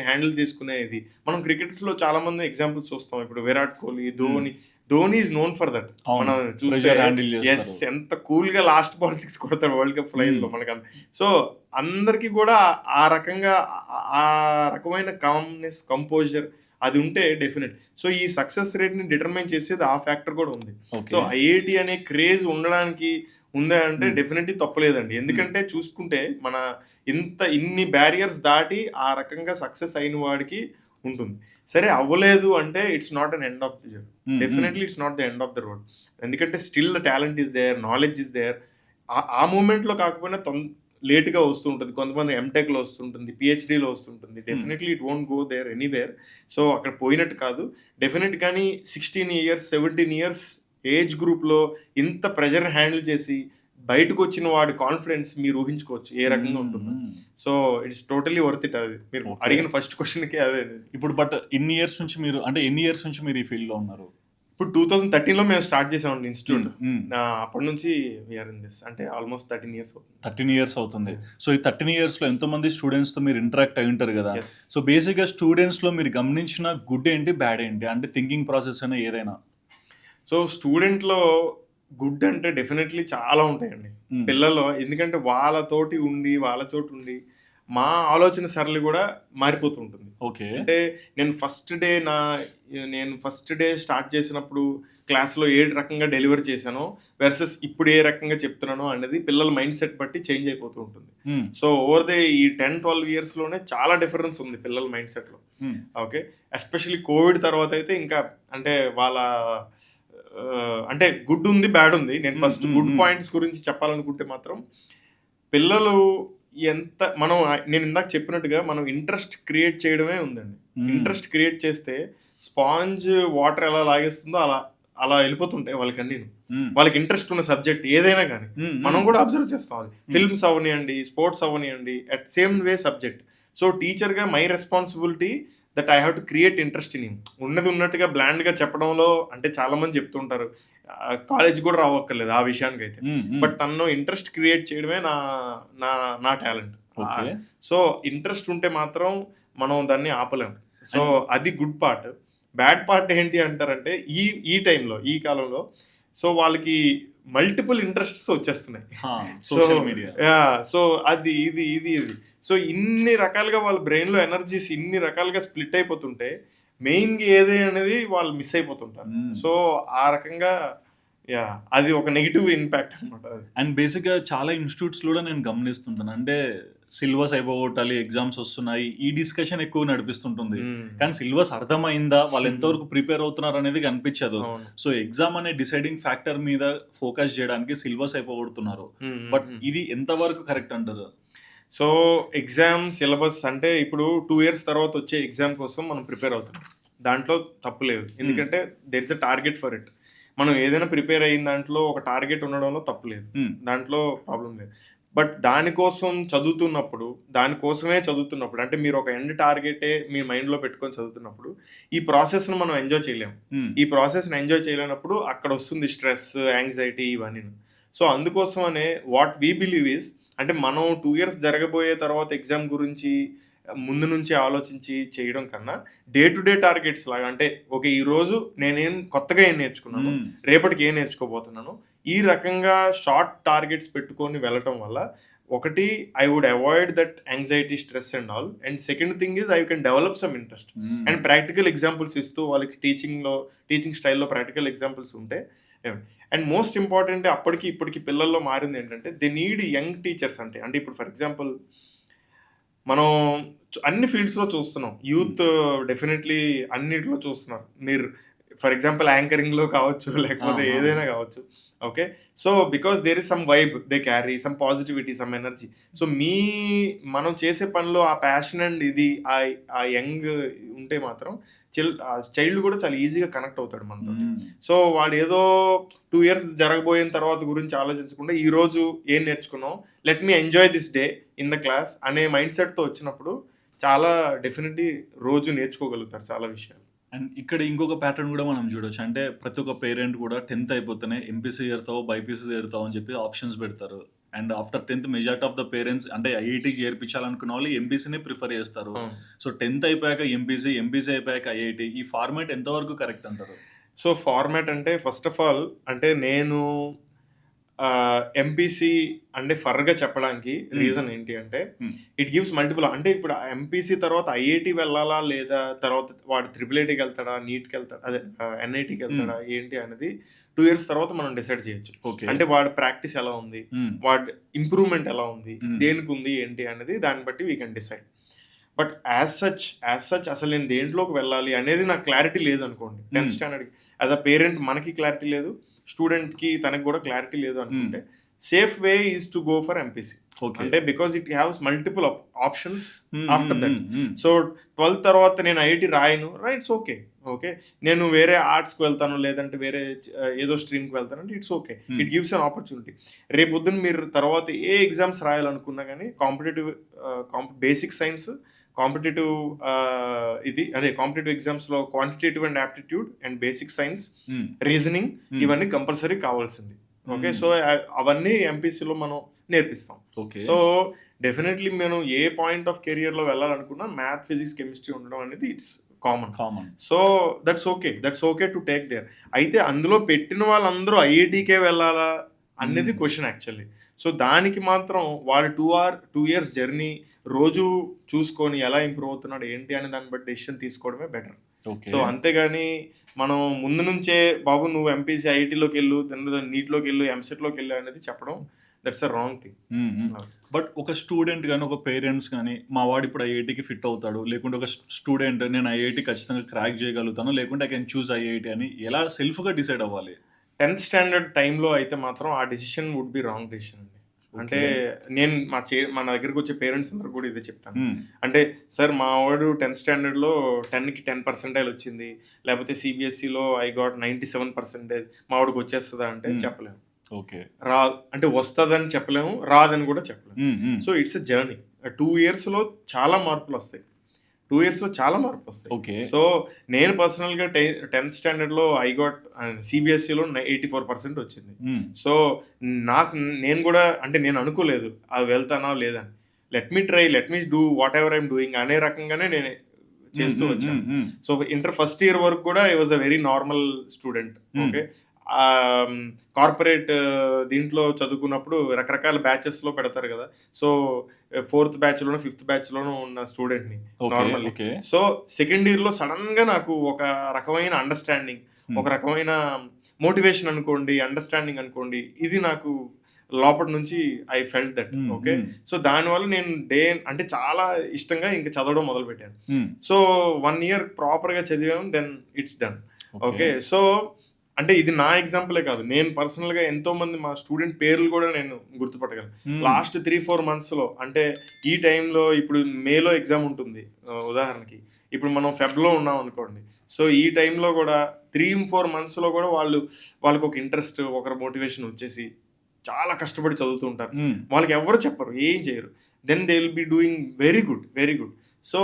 హ్యాండిల్ చేసుకునేది. మనం క్రికెట్స్లో చాలా మంది ఎగ్జాంపుల్స్ చూస్తాం. ఇప్పుడు Virat Kohli, Dhoni Dhoni is known for that. అవును. మనం చూస్తే Pressure handle చేస్తారు. ఎంత కూల్ గా లాస్ట్ బాల్ 6 కొడతాడు వరల్డ్ కప్ లైన్ లో మనకు. సో అందరికి కూడా ఆ రకంగా ఆ రకమైన కామ్నెస్, కంపోజర్ అది ఉంటే డెఫినెట్. సో ఈ సక్సెస్ రేట్ ని డిటర్మైన్ చేసేది ఆ ఫ్యాక్టర్ కూడా ఉంది. Okay. సో ఐఐటి అనే క్రేజ్ ఉండడానికి ఉందా అంటే డెఫినెట్లీ తప్పలేదండి. ఎందుకంటే చూసుకుంటే మన ఇన్ని బ్యారియర్స్ దాటి ఆ రకంగా సక్సెస్ అయిన వాడికి ఉంటుంది. సరే అవ్వలేదు అంటే it's not an end of the journey. Definitely it's not the end of the road. ఎందుకంటే still the talent is there, knowledge is there. ఆ మూమెంట్లో కాకపోయినా లేట్గా వస్తుంటుంది. కొంతమంది ఎంటెక్లో వస్తుంటుంది, పిహెచ్డీలో వస్తుంటుంది. Definitely it won't go there anywhere. So అక్కడ పోయినట్టు కాదు డెఫినెట్. కానీ 16 years 17 years ఏజ్ గ్రూప్లో ఇంత ప్రెషర్ హ్యాండిల్ చేసి బయటకు వచ్చిన వాడి కాన్ఫిడెన్స్ మీరు ఊహించుకోవచ్చు ఏ రకంగా ఉంటుందో. So it's totally worth it. అది మీరు అడిగిన ఫస్ట్ క్వశ్చన్కి అదే. ఇప్పుడు బట్ ఎన్ని ఇయర్స్ నుంచి మీరు ఈ ఫీల్డ్ లో ఉన్నారు? ఇప్పుడు 2013లో మేము స్టార్ట్ చేసామండి ఇన్స్టిట్యూట్. అప్పటి నుంచి వీఆర్ ఇన్ దిస్, అంటే ఆల్మోస్ట్ 13 years అవుతుంది. 13 years అవుతుంది. సో ఈ 13 years లో ఎంతో మంది స్టూడెంట్స్ తో మీరు ఇంటరాక్ట్ అయి ఉంటారు కదా. Yes. సో బేసిక్ గా స్టూడెంట్స్ లో మీరు గమనించిన గుడ్ ఏంటి, బ్యాడ్ ఏంటి, అంటే థింకింగ్ ప్రాసెస్ అయినా ఏదైనా? సో స్టూడెంట్లో గుడ్ అంటే డెఫినెట్లీ చాలా ఉంటాయండి పిల్లల్లో. ఎందుకంటే వాళ్ళ చోటు ఉండి మా ఆలోచన సరళి కూడా మారిపోతూ ఉంటుంది. ఓకే. అంటే నేను ఫస్ట్ డే స్టార్ట్ చేసినప్పుడు క్లాస్లో ఏ రకంగా డెలివర్ చేశానో వర్సెస్ ఇప్పుడు ఏ రకంగా చెప్తున్నానో అనేది పిల్లల మైండ్ సెట్ బట్టి చేంజ్ అయిపోతూ ఉంటుంది. సో ఓవర్ ది ఈ 10-12 yearsలోనే చాలా డిఫరెన్స్ ఉంది పిల్లల మైండ్ సెట్లో. ఓకే, ఎస్పెషల్లీ కోవిడ్ తర్వాత అయితే ఇంకా అంటే వాళ్ళ అంటే గుడ్ ఉంది, బ్యాడ్ ఉంది. నేను ఫస్ట్ గుడ్ పాయింట్స్ గురించి చెప్పాలనుకుంటే మాత్రం పిల్లలు నేను ఇందాక చెప్పినట్టుగా మనం ఇంట్రెస్ట్ క్రియేట్ చేయడమే ఉందండి. ఇంట్రెస్ట్ క్రియేట్ చేస్తే స్పాంజ్ వాటర్ ఎలా లాగేస్తుందో అలా వెళ్ళిపోతుంటాయి వాళ్ళకి అన్ని. వాళ్ళకి ఇంట్రెస్ట్ ఉన్న సబ్జెక్ట్ ఏదైనా కానీ మనం కూడా అబ్జర్వ్ చేస్తాం. అది ఫిల్మ్స్ అవనియండి, స్పోర్ట్స్ అవనియండి, at same way subject. So టీచర్గా my responsibility that I have to create interest in him. ఉన్నట్టుగా బ్లాండ్గా చెప్పడంలో అంటే చాలా మంది చెప్తుంటారు కాలేజ్ కూడా రావక్కర్లేదు ఆ విషయానికి అయితే. బట్ తనలో ఇంట్రెస్ట్ క్రియేట్ చేయడమే నా టాలెంట్. సో ఇంట్రెస్ట్ ఉంటే మాత్రం మనం దాన్ని ఆపలేం. సో అది గుడ్ పార్ట్. బ్యాడ్ పార్ట్ ఏంటి అంటారంటే ఈ టైంలో, ఈ కాలంలో సో వాళ్ళకి మల్టిపుల్ ఇంట్రెస్ట్స్ వచ్చేస్తున్నాయి. సో అది ఇది సో ఇన్ని రకాలుగా వాళ్ళ బ్రెయిన్లో ఎనర్జీస్ ఇన్ని రకాలుగా స్ప్లిట్ అయిపోతుంటే మెయిన్గా ఏది అనేది వాళ్ళు మిస్ అయిపోతుంటారు. సో ఆ రకంగా అది ఒక నెగిటివ్ ఇంపాక్ట్ అనమాట. అండ్ బేసిక్గా చాలా ఇన్స్టిట్యూట్స్ కూడా నేను గమనిస్తుంటాను, అంటే సిలబస్ అయిపోగొట్టాలి, ఎగ్జామ్స్ వస్తున్నాయి, ఈ డిస్కషన్ ఎక్కువ నడిపిస్తుంటుంది. కానీ సిలబస్ అర్థమైందా, వాళ్ళు ఎంతవరకు ప్రిపేర్ అవుతున్నారు అనేది కనిపించదు. సో ఎగ్జామ్ అనే డిసైడింగ్ ఫ్యాక్టర్ మీద ఫోకస్ చేయడానికి సిలబస్ అయిపోగొడుతున్నారు. బట్ ఇది ఎంతవరకు కరెక్ట్ అంటారు? సో ఎగ్జామ్ సిలబస్ అంటే ఇప్పుడు 2 years తర్వాత వచ్చే ఎగ్జామ్ కోసం మనం ప్రిపేర్ అవుతాం, దాంట్లో తప్పు లేదు. ఎందుకంటే there is a target for it. మనం ఏదైనా ప్రిపేర్ అయిన దాంట్లో ఒక టార్గెట్ ఉండడంలో తప్పు లేదు, దాంట్లో ప్రాబ్లం లేదు. బట్ దానికోసమే చదువుతున్నప్పుడు అంటే మీరు ఒక ఎండ్ టార్గెటే మీ మైండ్లో పెట్టుకొని చదువుతున్నప్పుడు ఈ ప్రాసెస్ను మనం ఎంజాయ్ చేయలేము. ఈ ప్రాసెస్ని ఎంజాయ్ చేయలేనప్పుడు అక్కడ వస్తుంది స్ట్రెస్, యాంగ్జైటీ ఇవన్నీ. సో అందుకోసమనే వాట్ వీ బిలీవ్ ఈజ్, అంటే మనం 2 years జరగబోయే తర్వాత ఎగ్జామ్ గురించి ముందు నుంచి ఆలోచించి చేయడం కన్నా డే టు డే టార్గెట్స్ లాగా, అంటే ఓకే ఈరోజు నేనేం కొత్తగా ఏం నేర్చుకున్నాను, రేపటికి ఏం నేర్చుకోబోతున్నాను, ఈ రకంగా షార్ట్ టార్గెట్స్ పెట్టుకొని వెళ్ళటం వల్ల ఒకటి I would avoid that anxiety, stress and all. And second thing is I can develop some interest and practical examples ఇస్తూ వాళ్ళకి టీచింగ్ స్టైల్లో ప్రాక్టికల్ ఎగ్జాంపుల్స్ ఉంటే. అండ్ మోస్ట్ ఇంపార్టెంట్ అప్పటికి ఇప్పటికి పిల్లల్లో మారింది ఏంటంటే దే నీడ్ యంగ్ టీచర్స్. అంటే ఇప్పుడు ఫర్ ఎగ్జాంపుల్ మనం అన్ని ఫీల్డ్స్లో చూస్తున్నాం, యూత్ డెఫినెట్లీ అన్నిట్లో చూస్తున్నారు. మీరు ఫర్ ఎగ్జాంపుల్ యాంకరింగ్లో కావచ్చు, లేకపోతే ఏదైనా కావచ్చు. Okay, so because there is some vibe they carry, some positivity, some energy. So మనం చేసే పనిలో ఆ ప్యాషన్ అండ్ ఇది ఆ యంగ్ ఉంటే మాత్రం చైల్డ్ కూడా చాలా ఈజీగా కనెక్ట్ అవుతాడు మనతో. సో వాడు ఏదో 2 years జరగబోయిన తర్వాత గురించి ఆలోచించకుండా ఈ రోజు ఏం నేర్చుకున్నాం, let me enjoy this day in the class అనే మైండ్ సెట్తో వచ్చినప్పుడు చాలా డెఫినెట్లీ రోజు నేర్చుకోగలుగుతారు చాలా విషయాలు. అండ్ ఇక్కడ ఇంకొక ప్యాటర్న్ కూడా మనం చూడొచ్చు, అంటే ప్రతి ఒక్క పేరెంట్ కూడా 10th అయిపోతేనే ఎంపీసీ చేరుతావు, బైపీసీ చేరుతావు అని చెప్పి ఆప్షన్స్ పెడతారు. And after 10th majority of the parents అంటే ఐఐటీకి చేర్పించాలనుకున్న వాళ్ళు ఎంపీసీని ప్రిఫర్ చేస్తారు. సో 10th అయిపోయాక ఎంపీసీ అయిపోయాక ఐఐటీ, ఈ ఫార్మాట్ ఎంతవరకు కరెక్ట్ అంటారు? సో ఫార్మాట్ అంటే ఫస్ట్ ఆఫ్ ఆల్ అంటే నేను ఎంపీసీ అంటే ఫర్గా చెప్పడానికి రీజన్ ఏంటి అంటే ఇట్ గివ్స్ మల్టిపుల్. అంటే ఇప్పుడు ఎంపీసీ తర్వాత ఐఐటి వెళ్ళాలా లేదా తర్వాత వాడు ఐఐటికి వెళ్తాడా, నీట్కి వెళ్తాడా, అదే ఎన్ఐటికి వెళ్తాడా ఏంటి అనేది 2 years తర్వాత మనం డిసైడ్ చేయొచ్చు. అంటే వాడి ప్రాక్టీస్ ఎలా ఉంది, వాడి ఇంప్రూవ్మెంట్ ఎలా ఉంది, దేనికి ఉంది ఏంటి అనేది దాన్ని బట్టి we can decide. But as such అసలు నేను దేంట్లోకి వెళ్ళాలి అనేది నాకు క్లారిటీ లేదు అనుకోండి. 10th స్టాండర్డ్కి యాజ్ అ పేరెంట్ మనకి క్లారిటీ లేదు, స్టూడెంట్కి తనకి కూడా క్లారిటీ లేదు అనుకుంటే safe way is to go for MPC. అంటే because it haves multiple options after that. So 12th తర్వాత నేను ఐఐటి రాయను, రైట్స్ ఓకే నేను వేరే ఆర్ట్స్కి వెళ్తాను లేదంటే వేరే ఏదో స్ట్రీమ్కి వెళ్తాను అంటే it's okay. It gives an opportunity. రేపు పొద్దున్న మీరు తర్వాత ఏ ఎగ్జామ్స్ రాయాలనుకున్నా కానీ కాంపిటేటివ్ బేసిక్ సైన్స్, కాంపిటేటివ్ ఇది అదే కాంపిటేటివ్ ఎగ్జామ్స్లో quantitative and aptitude and basic science, reasoning ఇవన్నీ కంపల్సరీ కావాల్సింది. ఓకే, సో అవన్నీ ఎంపీసీలో మనం నేర్పిస్తాం. సో డెఫినెట్లీ మనం ఏ పాయింట్ ఆఫ్ కెరియర్లో వెళ్ళాలనుకున్నా మ్యాథ్, ఫిజిక్స్, కెమిస్ట్రీ ఉండడం అనేది it's common. So that's okay to take their. అయితే అందులో పెట్టిన వాళ్ళందరూ ఐఐటీకే వెళ్ళాలా అనేది క్వశ్చన్ యాక్చువల్లీ. సో దానికి మాత్రం వాళ్ళు 2 years జర్నీ రోజు చూసుకొని ఎలా ఇంప్రూవ్ అవుతున్నాడు ఏంటి అని దాన్ని బట్టి డెసిషన్ తీసుకోవడమే బెటర్. సో అంతేగాని మనం ముందు నుంచే బాబు నువ్వు ఎంపీసీ ఐఐటీలోకి వెళ్ళు, నీట్లోకి వెళ్ళు, ఎంసెట్లోకి వెళ్ళు అనేది చెప్పడం that's a wrong thing. But ఒక స్టూడెంట్ కానీ ఒక పేరెంట్స్ కానీ మా వాడు ఇప్పుడు ఐఐటికి ఫిట్ అవుతాడు, లేకుంటే ఒక స్టూడెంట్ నేను ఐఐటి ఖచ్చితంగా క్రాక్ చేయగలుగుతాను లేకుంటే ఐ కెన్ చూస్ ఐఐటి అని ఎలా సెల్ఫ్గా డిసైడ్ అవ్వాలి? 10th స్టాండర్డ్ టైంలో అయితే మాత్రం ఆ decision would be wrong decision అండి. అంటే నేను మన దగ్గరికి వచ్చే పేరెంట్స్ అందరూ కూడా ఇదే చెప్తాను. అంటే సార్ మా వాడు 10th స్టాండర్డ్లో 10కి 10% వచ్చింది, లేకపోతే సిబిఎస్ఈలో ఐ గాట్ 97%, మా వాడికి వచ్చేస్తుందా అంటే చెప్పలేము. ఓకే, అంటే వస్తుందని చెప్పలేము, రాదని కూడా చెప్పలేము. So it's a journey. 2 yearsలో చాలా మార్పులు వస్తాయి. 2 yearsలో చాలా మార్పులు వస్తాయి. సో నేను పర్సనల్గా 10th స్టాండర్డ్లో ఐ గాట్ సిబిఎస్ఈలో 84% వచ్చింది. సో నేను కూడా అంటే నేను అనుకోలేదు అది వెళ్తానా లేదని. Let me do what ever I'm doing అనే రకంగానే నేను చేస్తూ వచ్చాను. సో ఇంటర్ ఫస్ట్ ఇయర్ వరకు కూడా I was a very normal student. Okay, corporate దీంట్లో చదువుకున్నప్పుడు రకరకాల బ్యాచెస్లో పెడతారు కదా. సో 4th బ్యాచ్లోనూ 5th బ్యాచ్లోనూ ఉన్న స్టూడెంట్ని నార్మల్లీ. సో సెకండ్ ఇయర్లో సడన్గా నాకు ఒక రకమైన అండర్స్టాండింగ్, ఒక రకమైన మోటివేషన్ అనుకోండి, అండర్స్టాండింగ్ అనుకోండి, ఇది నాకు లోపటి నుంచి I felt that. Okay, so దానివల్ల నేను అంటే చాలా ఇష్టంగా ఇంకా చదవడం మొదలుపెట్టాను. సో 1 year ప్రాపర్గా చదివాను, then it's done. Okay, so అంటే ఇది నా ఎగ్జాంపులే కాదు, నేను పర్సనల్గా ఎంతో మంది మా స్టూడెంట్ పేర్లు కూడా నేను గుర్తుపట్టగలను. లాస్ట్ 3-4 monthsలో అంటే ఈ టైంలో ఇప్పుడు మేలో ఎగ్జామ్ ఉంటుంది ఉదాహరణకి, ఇప్పుడు మనం ఫెబ్లో ఉన్నాం అనుకోండి. సో ఈ టైంలో కూడా 3-4 monthsలో కూడా వాళ్ళకి ఒక ఇంట్రెస్ట్, ఒకరి మోటివేషన్ వచ్చేసి చాలా కష్టపడి చదువుతూ ఉంటారు. వాళ్ళకి ఎవరు చెప్పరు, ఏం చేయరు, then they will be doing very good. So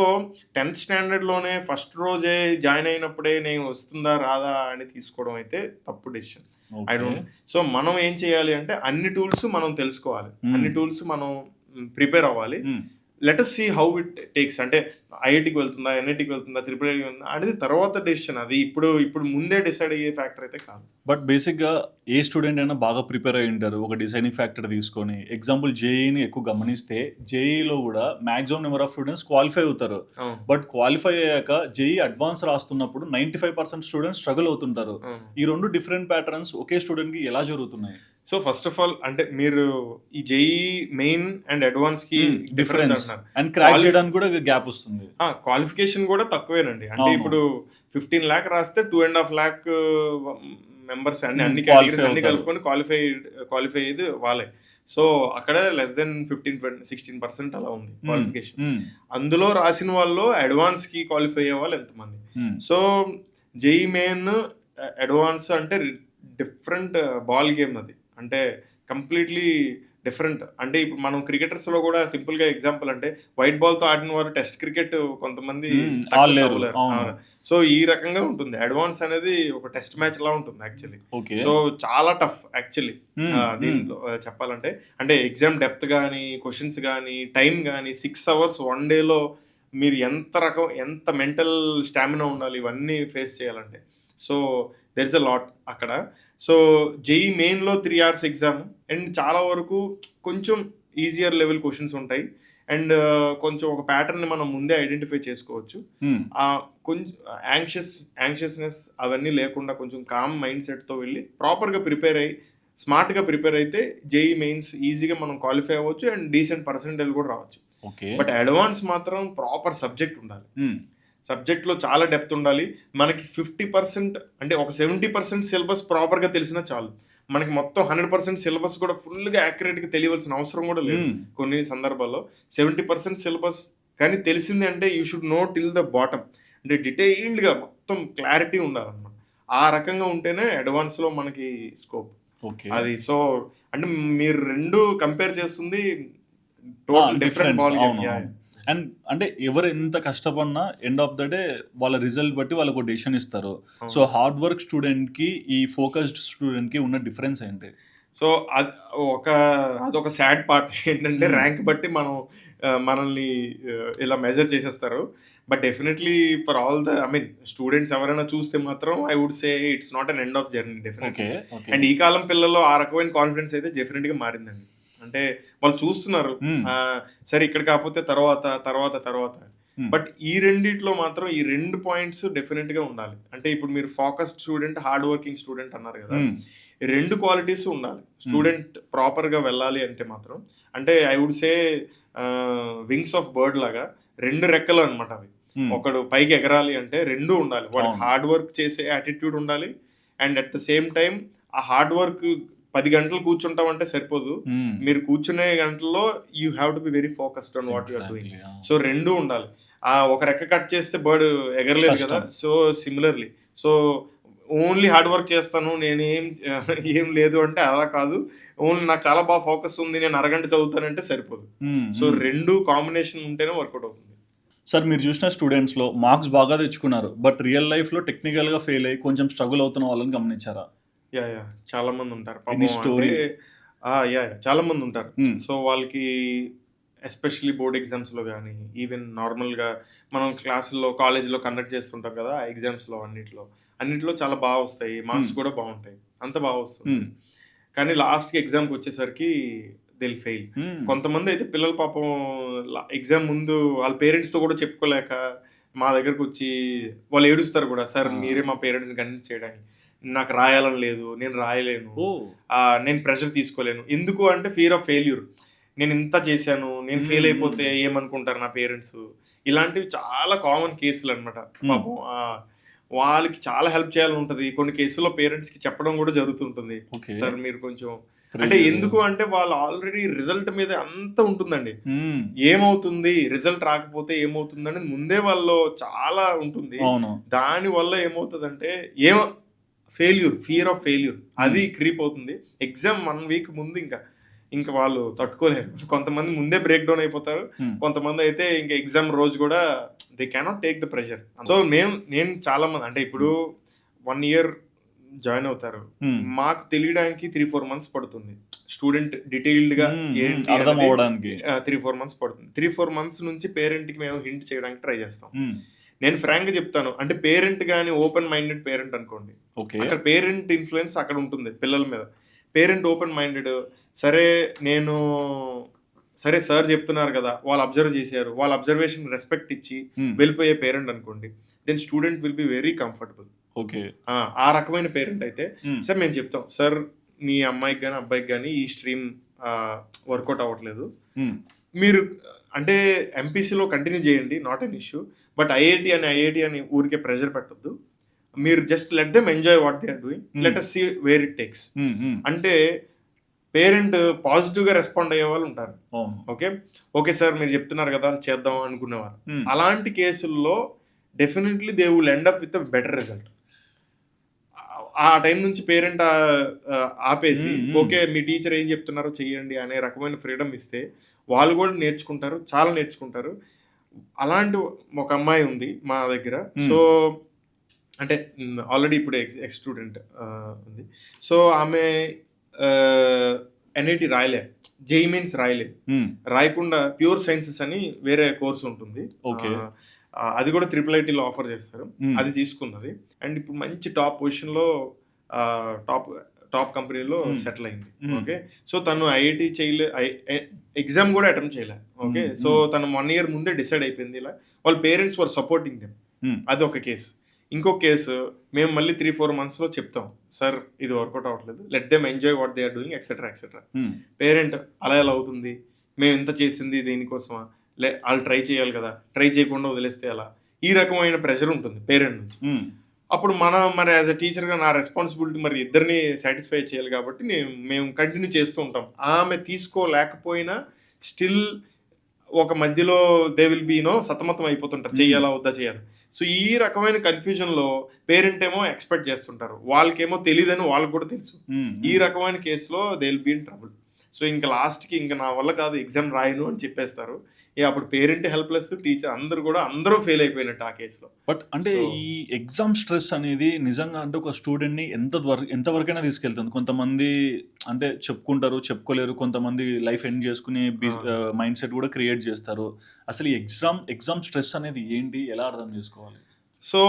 10th స్టాండర్డ్లోనే ఫస్ట్ రోజే జాయిన్ అయినప్పుడే నేను వస్తుందా రాదా అని తీసుకోవడం అయితే తప్పు డెసిషన్. I don't. సో మనం ఏం చేయాలి అంటే అన్ని టూల్స్ మనం తెలుసుకోవాలి, అన్ని టూల్స్ మనం ప్రిపేర్ అవ్వాలి. Let us see how it takes. అంటే ఐఐటికి వెళ్తుందా, ఎన్ఐటికి వెళ్తుందా, ఐఐటికి వెళ్తుందా అనేది తర్వాత డెసిషన్. అది ఇప్పుడు ముందే డిసైడ్ అయ్యే ఫ్యాక్టర్ అయితే కాదు. బట్ బేసిక్గా ఏ స్టూడెంట్ అయినా బాగా ప్రిపేర్ అయి ఉంటారు ఒక డిసైడింగ్ ఫ్యాక్టర్ తీసుకొని. ఎగ్జాంపుల్ జేఈని ఎక్కువ గమనిస్తే జేఈలో కూడా maximum number of students qualify అవుతారు. బట్ క్వాలిఫై అయ్యాక జేఈ అడ్వాన్స్ రాస్తున్నప్పుడు 95% స్టూడెంట్స్ స్ట్రగుల్ అవుతుంటారు. ఈ రెండు డిఫరెంట్ ప్యాటర్న్స్ ఒకే స్టూడెంట్కి ఎలా జరుగుతున్నాయి? సో ఫస్ట్ ఆఫ్ ఆల్ అంటే మీరు ఈ జేఈ మెయిన్ అండ్ అడ్వాన్స్ కి డిఫరెన్స్ అండ్ క్రాక్ చేయడానికి కూడా గ్యాప్ వస్తుంది. క్వాలిఫికేషన్ కూడా తక్కువేనండి. అంటే ఇప్పుడు 15 lakh రాస్తే 2.5 lakh మెంబర్స్ అన్ని కేటగిరీస్ అన్ని కలుపుకొని క్వాలిఫై అయ్యేది వాళ్ళే. సో అక్కడ లెస్ దెన్ 15-16% అలా ఉంది క్వాలిఫికేషన్. అందులో రాసిన వాళ్ళు అడ్వాన్స్ కి క్వాలిఫై అయ్యే వాళ్ళు ఎంతమంది? సో జేఈ మెయిన్ అడ్వాన్స్ అంటే డిఫరెంట్ బాల్ గేమ్ అది, అంటే కంప్లీట్లీ డిఫరెంట్. అంటే ఇప్పుడు మనం క్రికెటర్స్లో కూడా సింపుల్గా ఎగ్జాంపుల్ అంటే వైట్ బాల్తో ఆడిన వారు టెస్ట్ క్రికెట్ కొంతమంది సక్సెస్ అవ్వలేరు. సో ఈ రకంగా ఉంటుంది. అడ్వాన్స్ అనేది ఒక టెస్ట్ మ్యాచ్ లా ఉంటుంది యాక్చువల్లీ. సో చాలా టఫ్ యాక్చువల్లీ దీంట్లో చెప్పాలంటే. అంటే ఎగ్జామ్ డెప్త్ కానీ, క్వశ్చన్స్ కానీ, టైం కానీ 6 hours 1 dayలో మీరు ఎంత మెంటల్ స్టామినా ఉండాలి ఇవన్నీ ఫేస్ చేయాలంటే. So there is a lot అక్కడ. సో జేఈ మెయిన్లో 3 hours ఎగ్జామ్ అండ్ చాలా వరకు కొంచెం ఈజియర్ లెవెల్ క్వశ్చన్స్ ఉంటాయి అండ్ కొంచెం ఒక ప్యాటర్న్ మనం ముందే ఐడెంటిఫై చేసుకోవచ్చు. కొంచెం యాంగ్షియస్నెస్ అవన్నీ లేకుండా కొంచెం కామ్ మైండ్ సెట్తో వెళ్ళి ప్రాపర్గా ప్రిపేర్ అయ్యి స్మార్ట్గా ప్రిపేర్ అయితే జేఈ మెయిన్స్ ఈజీగా మనం క్వాలిఫై అవ్వచ్చు అండ్ డీసెంట్ పర్సెంటేజ్ కూడా రావచ్చు. బట్ అడ్వాన్స్ మాత్రం ప్రాపర్ సబ్జెక్ట్ ఉండాలి. సబ్జెక్ట్లో చాలా డెప్త్ ఉండాలి. మనకి 50% అంటే ఒక 70% సిలబస్ ప్రాపర్గా తెలిసినా చాలు. మనకి మొత్తం 100% సిలబస్ కూడా ఫుల్గా యాక్యురేట్గా తెలియవలసిన అవసరం కూడా లేదు. కొన్ని సందర్భాల్లో 70% సిలబస్ కానీ తెలిసింది అంటే you should know till the bottom, అంటే డీటెయిల్డ్గా మొత్తం క్లారిటీ ఉండాలన్నమాట. ఆ రకంగా ఉంటేనే అడ్వాన్స్లో మనకి స్కోప్ అది. సో అంటే మీరు రెండు కంపేర్ చేస్తుంది total different ball game. And అంటే ఎవరు ఎంత కష్టపడినా ఎండ్ ఆఫ్ ద డే వాళ్ళ రిజల్ట్ బట్టి వాళ్ళకు డెసిషన్ ఇస్తారు. సో హార్డ్ వర్క్ స్టూడెంట్కి ఈ ఫోకస్డ్ స్టూడెంట్కి ఉన్న డిఫరెన్స్ ఏంటి? సో అదొక సాడ్ పార్ట్ ఏంటంటే ర్యాంక్ బట్టి మనల్ని ఇలా మెజర్ చేసేస్తారు. But definitely for all the students ఎవరైనా చూస్తే మాత్రం I would say it's not an end of journey definitely. And ఈ కాలం పిల్లల్లో ఆ రకమైన కాన్ఫిడెన్స్ అయితే డెఫినెట్గా మారిందండి. అంటే వాళ్ళు చూస్తున్నారు సరే ఇక్కడ కాకపోతే తర్వాత బట్ ఈ రెండిట్లో మాత్రం ఈ 2 points డెఫినెట్గా ఉండాలి. అంటే ఇప్పుడు మీరు focused student, hard working student అన్నారు కదా, 2 క్వాలిటీస్ ఉండాలి. స్టూడెంట్ ప్రాపర్గా వెళ్ళాలి అంటే మాత్రం, అంటే I would say wings of bird లాగా 2 రెక్కలు అనమాట అవి. ఒకడు పైకి ఎగరాలి అంటే 2 ఉండాలి. వాడికి హార్డ్ వర్క్ చేసే యాటిట్యూడ్ ఉండాలి and at the same time ఆ హార్డ్ వర్క్ 10 గంటలు కూర్చుంటామంటే సరిపోదు. మీరు కూర్చునే గంటల్లో you have to be very focused on what you're doing. So 2 ఉండాలి. ఒక రెక్క కట్ చేస్తే బర్డ్ ఎగరలేదు కదా. So similarly so only hard work చేస్తాను ఏం లేదు అంటే అలా కాదు. ఓన్లీ నాకు చాలా బాగా ఫోకస్ ఉంది, నేను అరగంట చదువుతానంటే సరిపోదు. సో 2 కాంబినేషన్ ఉంటేనే వర్కౌట్ అవుతుంది. సార్ మీరు చూసిన స్టూడెంట్స్లో మార్క్స్ బాగా తెచ్చుకున్నారు, బట్ రియల్ లైఫ్లో టెక్నికల్గా ఫెయిల్ అయ్యి కొంచెం స్ట్రగుల్ అవుతున్న వాళ్ళని గమనించారా? చాలా మంది ఉంటారు చాలా మంది ఉంటారు. సో వాళ్ళకి ఎస్పెషల్లీ బోర్డ్ ఎగ్జామ్స్లో కానీ ఈవెన్ నార్మల్గా మనం క్లాసుల్లో కాలేజ్లో కండక్ట్ చేస్తుంటాం కదా, ఆ ఎగ్జామ్స్లో అన్నిట్లో చాలా బాగా వస్తాయి, మార్క్స్ కూడా బాగుంటాయి, అంత బాగా వస్తుంది. కానీ లాస్ట్కి ఎగ్జామ్కి వచ్చేసరికి దిల్ ఫెయిల్. కొంతమంది అయితే పిల్లలు పాపం ఎగ్జామ్ ముందు వాళ్ళ పేరెంట్స్తో కూడా చెప్పుకోలేక మా దగ్గరకు వచ్చి వాళ్ళు ఏడుస్తారు కూడా, సార్ మీరే మా పేరెంట్స్ని కన్విన్స్ చేయడానికి, నాకు రాయాలని లేదు, నేను రాయలేను, నేను ప్రెషర్ తీసుకోలేను. ఎందుకు అంటే ఫియర్ ఆఫ్ ఫెయిల్యూర్. నేను ఇంత చేశాను, నేను ఫెయిల్ అయిపోతే ఏమనుకుంటారు నా పేరెంట్స్. ఇలాంటివి చాలా కామన్ కేసులు అనమాట. పాపం వాళ్ళకి చాలా హెల్ప్ చేయాలని ఉంటుంది. కొన్ని కేసుల్లో పేరెంట్స్కి చెప్పడం కూడా జరుగుతుంటుంది, సార్ మీరు కొంచెం అంటే ఎందుకు అంటే వాళ్ళు ఆల్రెడీ రిజల్ట్ మీద అంత ఉంటుందండి, ఏమవుతుంది రిజల్ట్ రాకపోతే ఏమవుతుందని ముందే వాళ్ళు చాలా ఉంటుంది. దాని వల్ల ఏమవుతుందంటే ఫియర్ ఆఫ్ ఫెయిల్యూర్ అది క్రీప్ అవుతుంది. ఎగ్జామ్ 1 week ముందు ఇంకా వాళ్ళు తట్టుకోలేరు. కొంతమంది ముందే బ్రేక్ డౌన్ అయిపోతారు, కొంతమంది అయితే ఇంకా ఎగ్జామ్ రోజు కూడా they cannot take the pressure. So నేను చాలా మంది అంటే ఇప్పుడు 1 year జాయిన్ అవుతారు, మాకు తెలియడానికి 3-4 months పడుతుంది. స్టూడెంట్ డీటెయిల్డ్గా అర్థం అవ్వడానికి 3-4 months పడుతుంది. 3-4 months నుంచి పేరెంట్కి మేము హింట్ చేయడానికి ట్రై చేస్తాం. నేను ఫ్రాంక్గా చెప్తాను, అంటే పేరెంట్ కానీ ఓపెన్ మైండెడ్ పేరెంట్ అనుకోండి, అక్కడ పేరెంట్ ఇన్ఫ్లుయెన్స్ అక్కడ ఉంటుంది పిల్లల మీద. పేరెంట్ ఓపెన్ మైండెడ్, సరే సార్ చెప్తున్నారు కదా, వాళ్ళు అబ్జర్వ్ చేశారు, వాళ్ళ అబ్జర్వేషన్ రెస్పెక్ట్ ఇచ్చి వెళ్ళిపోయే పేరెంట్ అనుకోండి, then student will be very comfortable. ఆ రకమైన పేరెంట్ అయితే సార్ మేము చెప్తాం, సార్ మీ అమ్మాయికి కానీ అబ్బాయికి కానీ ఈ స్ట్రీమ్ వర్కౌట్ అవ్వట్లేదు, మీరు అంటే ఎంపీసీలో కంటిన్యూ చేయండి, not an issue, but IIT అని ఊరికే ప్రెషర్ పెట్టద్దు, మీరు just let them enjoy what they are doing, let us see where it takes. అంటే పేరెంట్ పాజిటివ్గా రెస్పాండ్ అయ్యే వాళ్ళు ఉంటారు. ఓకే సార్ మీరు చెప్తున్నారు కదా చేద్దాం అనుకునేవారు. అలాంటి కేసుల్లో definitely they will end up with a better result. ఆ టైం నుంచి పేరెంట్ ఆపేసి ఓకే మీ టీచర్ ఏం చెప్తున్నారో చెయ్యండి అనే రకమైన ఫ్రీడమ్ ఇస్తే వాళ్ళు కూడా నేర్చుకుంటారు, చాలా నేర్చుకుంటారు. అలాంటి ఒక అమ్మాయి ఉంది మా దగ్గర. సో అంటే ఆల్రెడీ ఇప్పుడు ఎక్స్ స్టూడెంట్ ఉంది. సో ఆమె ఎన్ఐటి రాయలే, జేఈ మీన్స్ రాయలేదు, రాయకుండా ప్యూర్ సైన్సెస్ అని వేరే కోర్స్ ఉంటుంది. Okay. అది కూడా IIITలో ఆఫర్ చేస్తారు, అది తీసుకున్నది. అండ్ ఇప్పుడు మంచి టాప్ పొజిషన్లో టాప్ కంపెనీలో సెటిల్ అయింది. ఓకే, సో తను ఐఐటి చేయలే, ఎగ్జామ్ కూడా అటెంప్ట్ చేయలే. ఓకే, సో తను 1 year ముందే డిసైడ్ అయిపోయింది. ఇలా వాళ్ళ పేరెంట్స్ వర్ సపోర్టింగ్ దెమ్. అది ఒక కేసు. ఇంకొక కేసు మేము మళ్ళీ 3-4 monthsలో చెప్తాం, సార్ ఇది వర్కౌట్ అవ్వట్లేదు, let them enjoy what they are doing etcetera etcetera. Parent అలా ఎలా అవుతుంది, మేము ఇంత చేసింది దీనికోసమా, వాళ్ళు ట్రై చేయాలి కదా, ట్రై చేయకుండా వదిలేస్తే అలా, ఈ రకమైన ప్రెషర్ ఉంటుంది పేరెంట్ నుంచి. అప్పుడు మరి యాజ్ అ టీచర్గా నా రెస్పాన్సిబిలిటీ మరి ఇద్దరిని సాటిస్ఫై చేయాలి కాబట్టి మేము కంటిన్యూ చేస్తూ ఉంటాం. ఆమె తీసుకోలేకపోయినా స్టిల్ ఒక మధ్యలో దే విల్ బీ సతమతం అయిపోతుంటారు, చెయ్యాలా వద్దా చేయాలి. సో ఈ రకమైన కన్ఫ్యూజన్లో పేరెంట్ ఏమో ఎక్స్పెక్ట్ చేస్తుంటారు, వాళ్ళకేమో తెలియదని వాళ్ళకి కూడా తెలుసు. ఈ రకమైన కేసులో they will be in trouble. So ఇంకా లాస్ట్కి ఇంకా నా వల్ల కాదు ఎగ్జామ్ రాయను అని చెప్పేస్తారు. అప్పుడు పేరెంట్ హెల్ప్లెస్, టీచర్ అందరూ ఫెయిల్ అయిపోయినట్టు ఆ కేసులో. బట్ అంటే ఈ ఎగ్జామ్ స్ట్రెస్ అనేది నిజంగా అంటే ఒక స్టూడెంట్ని ఎంతవరకైనా తీసుకెళ్తుంది. కొంతమంది అంటే చెప్పుకుంటారు, చెప్పుకోలేరు, కొంతమంది లైఫ్ ఎండ్ చేసుకునే మైండ్ సెట్ కూడా క్రియేట్ చేస్తారు. అసలు ఈ ఎగ్జామ్ స్ట్రెస్ అనేది ఏంటి, ఎలా అర్థం చేసుకోవాలి? సో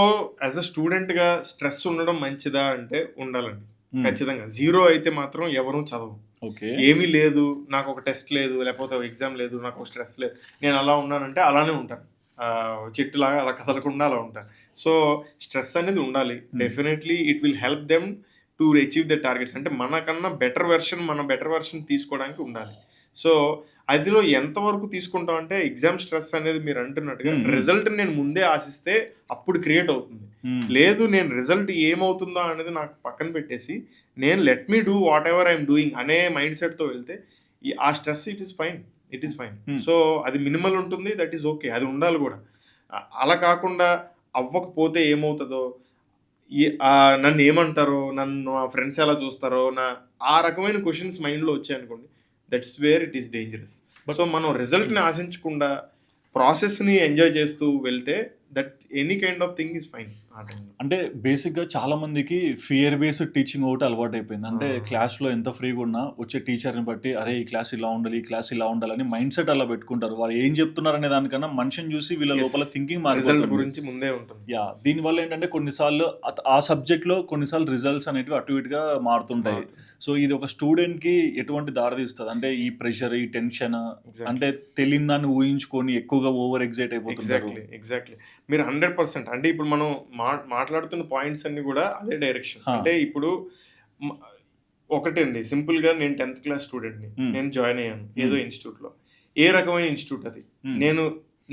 యాజ్ అ స్టూడెంట్గా స్ట్రెస్ ఉండడం మంచిదా అంటే ఉండాలండి ఖచ్చితంగా. 0 అయితే మాత్రం ఎవరూ చదవరు. ఓకే, ఏమీ లేదు, నాకు ఒక టెస్ట్ లేదు, లేకపోతే ఎగ్జామ్ లేదు, నాకు ఒక స్ట్రెస్ లేదు, నేను అలా ఉన్నానంటే అలానే ఉంటాను, చెట్టులాగా అలా కదలకుండా అలా ఉంటాను. సో స్ట్రెస్ అనేది ఉండాలి. Definitely it will help them to achieve the targets. అంటే మనకన్నా బెటర్ వెర్షన్ తీసుకోవడానికి ఉండాలి. సో అదిలో ఎంతవరకు తీసుకుంటాం అంటే ఎగ్జామ్ స్ట్రెస్ అనేది మీరు అంటున్నట్టుగా రిజల్ట్ నేను ముందే ఆశిస్తే అప్పుడు క్రియేట్ అవుతుంది. లేదు, నేను రిజల్ట్ ఏమవుతుందో అనేది నాకు పక్కన పెట్టేసి నేను let me do what ever I'm doing అనే మైండ్ సెట్తో వెళ్తే ఆ stress it is fine. So అది మినిమల్ ఉంటుంది, దట్ ఈస్ ఓకే, అది ఉండాలి కూడా. అలా కాకుండా అవ్వకపోతే ఏమవుతుందో, నన్ను ఏమంటారో, నన్ను మా ఫ్రెండ్స్ ఎలా చూస్తారో, ఆ రకమైన క్వశ్చన్స్ మైండ్లో వచ్చాయనుకోండి, that's where it is dangerous. So మనం రిజల్ట్ని ఆశించకుండా ప్రాసెస్ని ఎంజాయ్ చేస్తూ వెళ్తే that any kind of thing is fine. అంటే బేసిక్గా చాలా మందికి ఫియర్ బేస్డ్ టీచింగ్ ఒకటి అలవాటు అయిపోయింది. అంటే క్లాస్లో ఎంత ఫ్రీగా ఉన్నా వచ్చే టీచర్ని బట్టి అరే ఈ క్లాస్ ఇలా ఉండాలి, ఈ క్లాస్ ఇలా ఉండాలని మైండ్ సెట్ అలా పెట్టుకుంటారు. వాళ్ళు ఏం చెప్తున్నారు అనే దానికన్నా మనిషిని చూసి వీళ్ళ లోపల థింకింగ్ రిజల్ట్ గురించి ముందే ఉంటుంది. దీనివల్ల ఏంటంటే కొన్నిసార్లు ఆ సబ్జెక్ట్లో కొన్నిసార్లు రిజల్ట్స్ అనేవి అటు ఇటుగా మారుతుంటాయి. సో ఇది ఒక స్టూడెంట్కి ఎటువంటి దారి తీస్తుంది అంటే ఈ ప్రెషర్, ఈ టెన్షన్, అంటే తెలియని దాన్ని ఊహించుకొని ఎక్కువగా ఓవర్ ఎగ్జైట్ అయిపోతున్నారు. ఎగ్జాక్ట్లీ మీరు 100%. అంటే ఇప్పుడు మనం మాట్లాడుతున్న పాయింట్స్ అన్ని కూడా అదే డైరెక్షన్. అంటే ఇప్పుడు ఒకటి అండి, సింపుల్ గా నేను 10th class స్టూడెంట్ని, నేను జాయిన్ అయ్యాను ఏదో ఇన్స్టిట్యూట్లో. ఏ రకమైన ఇన్స్టిట్యూట్ అది,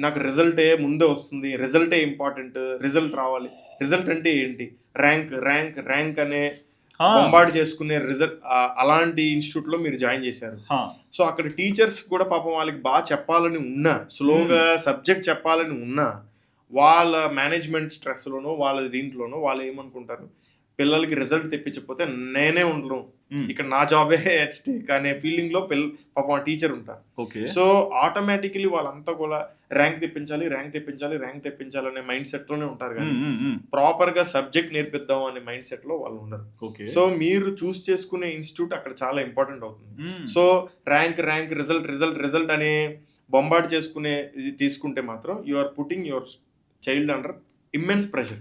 నాకు రిజల్టే ముందే వస్తుంది, రిజల్టే ఇంపార్టెంట్, రిజల్ట్ రావాలి. రిజల్ట్ అంటే ఏంటి, ర్యాంక్ అనే బొంబార్డ్ చేసుకునే రిజల్ట్. అలాంటి ఇన్స్టిట్యూట్లో మీరు జాయిన్ చేశారు. సో అక్కడ టీచర్స్ కూడా పాపం వాళ్ళకి బాగా చెప్పాలని ఉన్నా, స్లోగా సబ్జెక్ట్ చెప్పాలని ఉన్నా, వాళ్ళ మేనేజ్మెంట్ స్ట్రెస్లోనో వాళ్ళ దీంట్లోనో వాళ్ళు ఏమనుకుంటారు, పిల్లలకి రిజల్ట్ తెప్పించకపోతే నేనే ఉండను, ఇక్కడ నా జాబే అట్ స్టేక్ అనే ఫీలింగ్లో పాపం టీచర్ ఉంటారు. సో ఆటోమేటికలీ వాళ్ళంతా కూడా ర్యాంక్ తెప్పించాలి అనే మైండ్ సెట్లోనే ఉంటారు. కానీ ప్రాపర్గా సబ్జెక్ట్ నేర్పిద్దాం అనే మైండ్ సెట్లో వాళ్ళు ఉండరు. సో మీరు చూస్ చేసుకునే ఇన్స్టిట్యూట్ అక్కడ చాలా ఇంపార్టెంట్ అవుతుంది. సో ర్యాంక్ రిజల్ట్ అనే బొంబార్డ్ చేసుకునే ఇది తీసుకుంటే మాత్రం you are putting your child under immense pressure.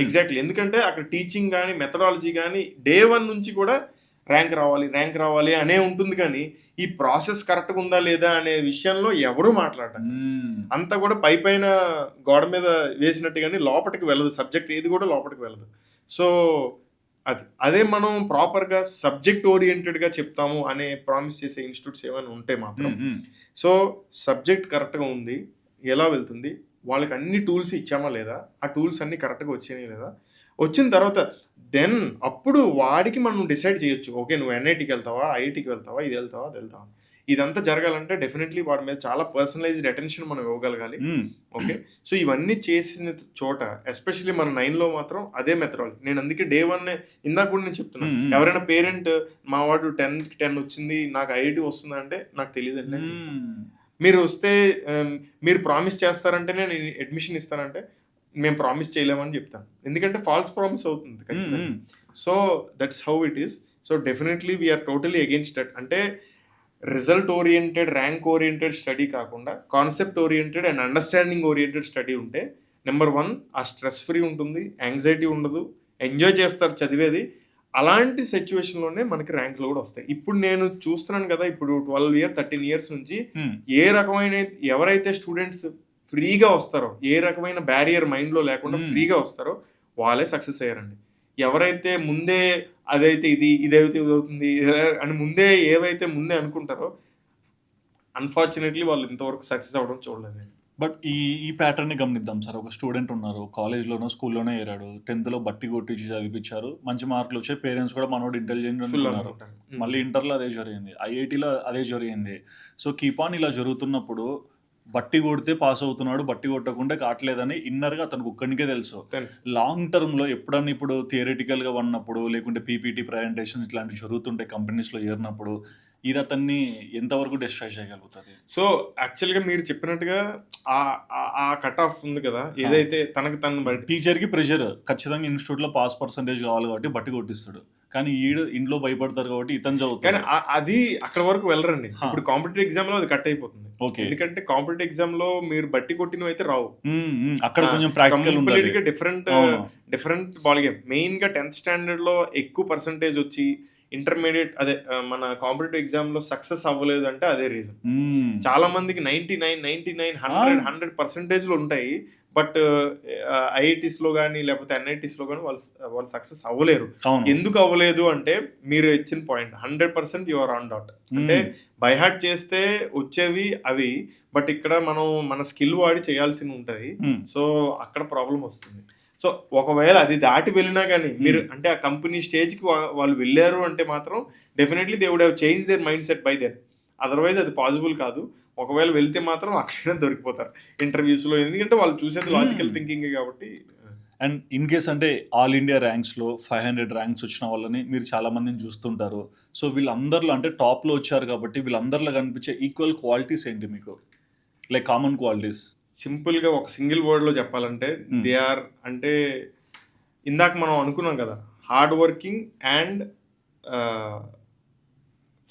Exactly, ఎందుకంటే అక్కడ టీచింగ్ కానీ మెథడాలజీ కానీ Day 1 నుంచి కూడా ర్యాంక్ రావాలి అనే ఉంటుంది. కానీ ఈ ప్రాసెస్ కరెక్ట్గా ఉందా లేదా అనే విషయంలో ఎవరూ మాట్లాడరు. అంతా కూడా పైన గోడ మీద వేసినట్టుగానే లోపలికి వెళ్ళదు, సబ్జెక్ట్ ఏది కూడా లోపలికి వెళ్ళదు. సో అదే మనం ప్రాపర్గా సబ్జెక్ట్ ఓరియంటెడ్గా చెప్తాము అనే ప్రామిస్ చేసే ఇన్స్టిట్యూట్స్ ఏమైనా ఉంటే మాత్రం, సో సబ్జెక్ట్ కరెక్ట్గా ఉంది, ఎలా వెళ్తుంది, వాళ్ళకి అన్ని టూల్స్ ఇచ్చామా లేదా, ఆ టూల్స్ అన్ని కరెక్ట్గా వచ్చినాయి లేదా, వచ్చిన తర్వాత దెన్ అప్పుడు వాడికి మనం డిసైడ్ చేయొచ్చు, ఓకే నువ్వు NITకి వెళ్తావా, IITకి వెళ్తావా, ఇది వెళ్తావా. ఇదంతా జరగాలంటే డెఫినెట్లీ వాడి మీద చాలా పర్సనలైజ్డ్ అటెన్షన్ మనం ఇవ్వగలగాలి. ఓకే, సో ఇవన్నీ చేసిన చోట ఎస్పెషల్లీ మన 9లో మాత్రం అదే మెథడాలజీ. నేను అందుకే Day 1 ఇందాక కూడా నేను చెప్తున్నాను, ఎవరైనా పేరెంట్ మా వాడు 10 వచ్చింది నాకు IIT వస్తుందా అంటే నాకు తెలియదు అండి, మీరు వస్తే మీరు ప్రామిస్ చేస్తారంటే నేను అడ్మిషన్ ఇస్తానంటే మేము ప్రామిస్ చేయలేమని చెప్తాను, ఎందుకంటే ఫాల్స్ ప్రామిస్ అవుతుంది ఖచ్చితంగా. So that's how it is. So definitely we are totally against that. అంటే result oriented, rank oriented study కాకుండా concept oriented and understanding oriented study ఉంటే నెంబర్ 1 ఆ స్ట్రెస్ ఫ్రీ ఉంటుంది, యాంగ్జైటీ ఉండదు, ఎంజాయ్ చేస్తారు చదివేది. అలాంటి సిచ్యువేషన్లోనే మనకి ర్యాంకులు కూడా వస్తాయి. ఇప్పుడు నేను చూస్తున్నాను కదా, ఇప్పుడు 13 ఇయర్స్ నుంచి ఏ రకమైన ఎవరైతే స్టూడెంట్స్ ఫ్రీగా వస్తారో, ఏ రకమైన బ్యారియర్ మైండ్లో లేకుండా ఫ్రీగా వస్తారో వాళ్ళే సక్సెస్ అయ్యారండి. ఎవరైతే ముందే అదైతే ఇదైతే ఇది అవుతుంది అని ఏవైతే ముందే అనుకుంటారో అన్ఫార్చునేట్లీ వాళ్ళు ఇంతవరకు సక్సెస్ అవ్వడం చూడలేదు. బట్ ఈ ప్యాటర్న్ ని గమనిద్దాం సార్. ఒక స్టూడెంట్ ఉన్నారు, కాలేజ్లోనో స్కూల్లోనే ఏరాడు, 10th బట్టి కొట్టించి చదివించారు, మంచి మార్కులు వచ్చాయి, పేరెంట్స్ కూడా మనోడు ఇంటెలిజెంట్ అనుకున్నారు. మళ్ళీ ఇంటర్లో అదే జరిగింది, ఐఐటీలో అదే జరిగింది. సో కీప్ ఆన్ ఇలా జరుగుతున్నప్పుడు బట్టి కొడితే పాస్ అవుతున్నాడు, బట్టి కొట్టకుండా కావట్లేదని ఇన్నర్గా అతనికి ఒక్కడికే తెలుసు. లాంగ్ టర్మ్లో ఎప్పుడన్నా ఇప్పుడు థియరిటికల్గా ఉన్నప్పుడు, లేకుంటే పీపీటీ ప్రజెంటేషన్ ఇట్లాంటివి జరుగుతుంటే కంపెనీస్లో ఏరినప్పుడు ఇది అతన్ని ఎంతవరకు డిస్ట్రాయ్ చేయగలుగుతుంది? సో యాక్చువల్గా మీరు చెప్పినట్టుగా ఆ కట్ ఆఫ్ ఉంది కదా, ఏదైతే తను బట్టి టీచర్కి ప్రెషర్ ఖచ్చితంగా ఇన్స్టిట్యూట్లో పాస్ పర్సంటేజ్ కావాలి కాబట్టి బట్టి కొట్టిస్తాడు, కానీ ఇంట్లో భయపడతారు కాబట్టి ఇతను చదువుతాడు. కానీ అది అక్కడ వరకు వెళ్ళరండి. ఇప్పుడు కాంపిటేటివ్ ఎగ్జామ్ లో అది కట్ అయిపోతుంది. ఎందుకంటే కాంపిటేటివ్ ఎగ్జామ్ లో మీరు బట్టి కొట్టినవి అయితే రావు. అక్కడ కొంచెం ప్రాక్టికల్ కంప్లీట్ గా డిఫరెంట్ బాల్ గేమ్. మెయిన్ గా 10th స్టాండర్డ్ లో ఎక్కువ పర్సంటేజ్ వచ్చి ఇంటర్మీడియట్ మన కాంపిటేటివ్ ఎగ్జామ్ లో సక్సెస్ అవ్వలేదు అంటే అదే రీజన్. చాలా మందికి 99, 100% ఉంటాయి, బట్ ఐఐటీస్ లో కానీ లేకపోతే ఎన్ఐటీస్ లో కానీ వాళ్ళు సక్సెస్ అవ్వలేరు. ఎందుకు అవ్వలేదు అంటే మీరు ఇచ్చిన పాయింట్ 100% యువర్ ఆన్ డాట్. అంటే బై హార్ట్ చేస్తే వచ్చేవి అవి, బట్ ఇక్కడ మనం మన స్కిల్ వాడి చేయాల్సి ఉంటుంది. సో అక్కడ ప్రాబ్లం వస్తుంది. సో ఒకవేళ అది దాటి వెళ్ళినా కానీ మీరు అంటే ఆ కంపెనీ స్టేజ్కి వాళ్ళు వెళ్ళారు అంటే మాత్రం definitely they would have change their mind set by then. Otherwise అది పాసిబుల్ కాదు. ఒకవేళ వెళ్తే మాత్రం అక్కడైనా దొరికిపోతారు ఇంటర్వ్యూస్లో, ఎందుకంటే వాళ్ళు చూసేది లాజికల్ థింకింగ్ కాబట్టి. అండ్ ఇన్ కేస్ అంటే ఆల్ ఇండియా ర్యాంక్స్లో 500 ర్యాంక్స్ వచ్చిన వాళ్ళని మీరు చాలా మందిని చూస్తుంటారు. సో వీళ్ళందరిలో అంటే టాప్లో వచ్చారు కాబట్టి వీళ్ళందరిలో కనిపించే ఈక్వల్ క్వాలిటీస్ ఏంటి మీకు, లైక్ కామన్ క్వాలిటీస్? సింపుల్గా ఒక సింగిల్ వర్డ్లో చెప్పాలంటే దే ఆర్, అంటే ఇందాక మనం అనుకున్నాం కదా, hard working and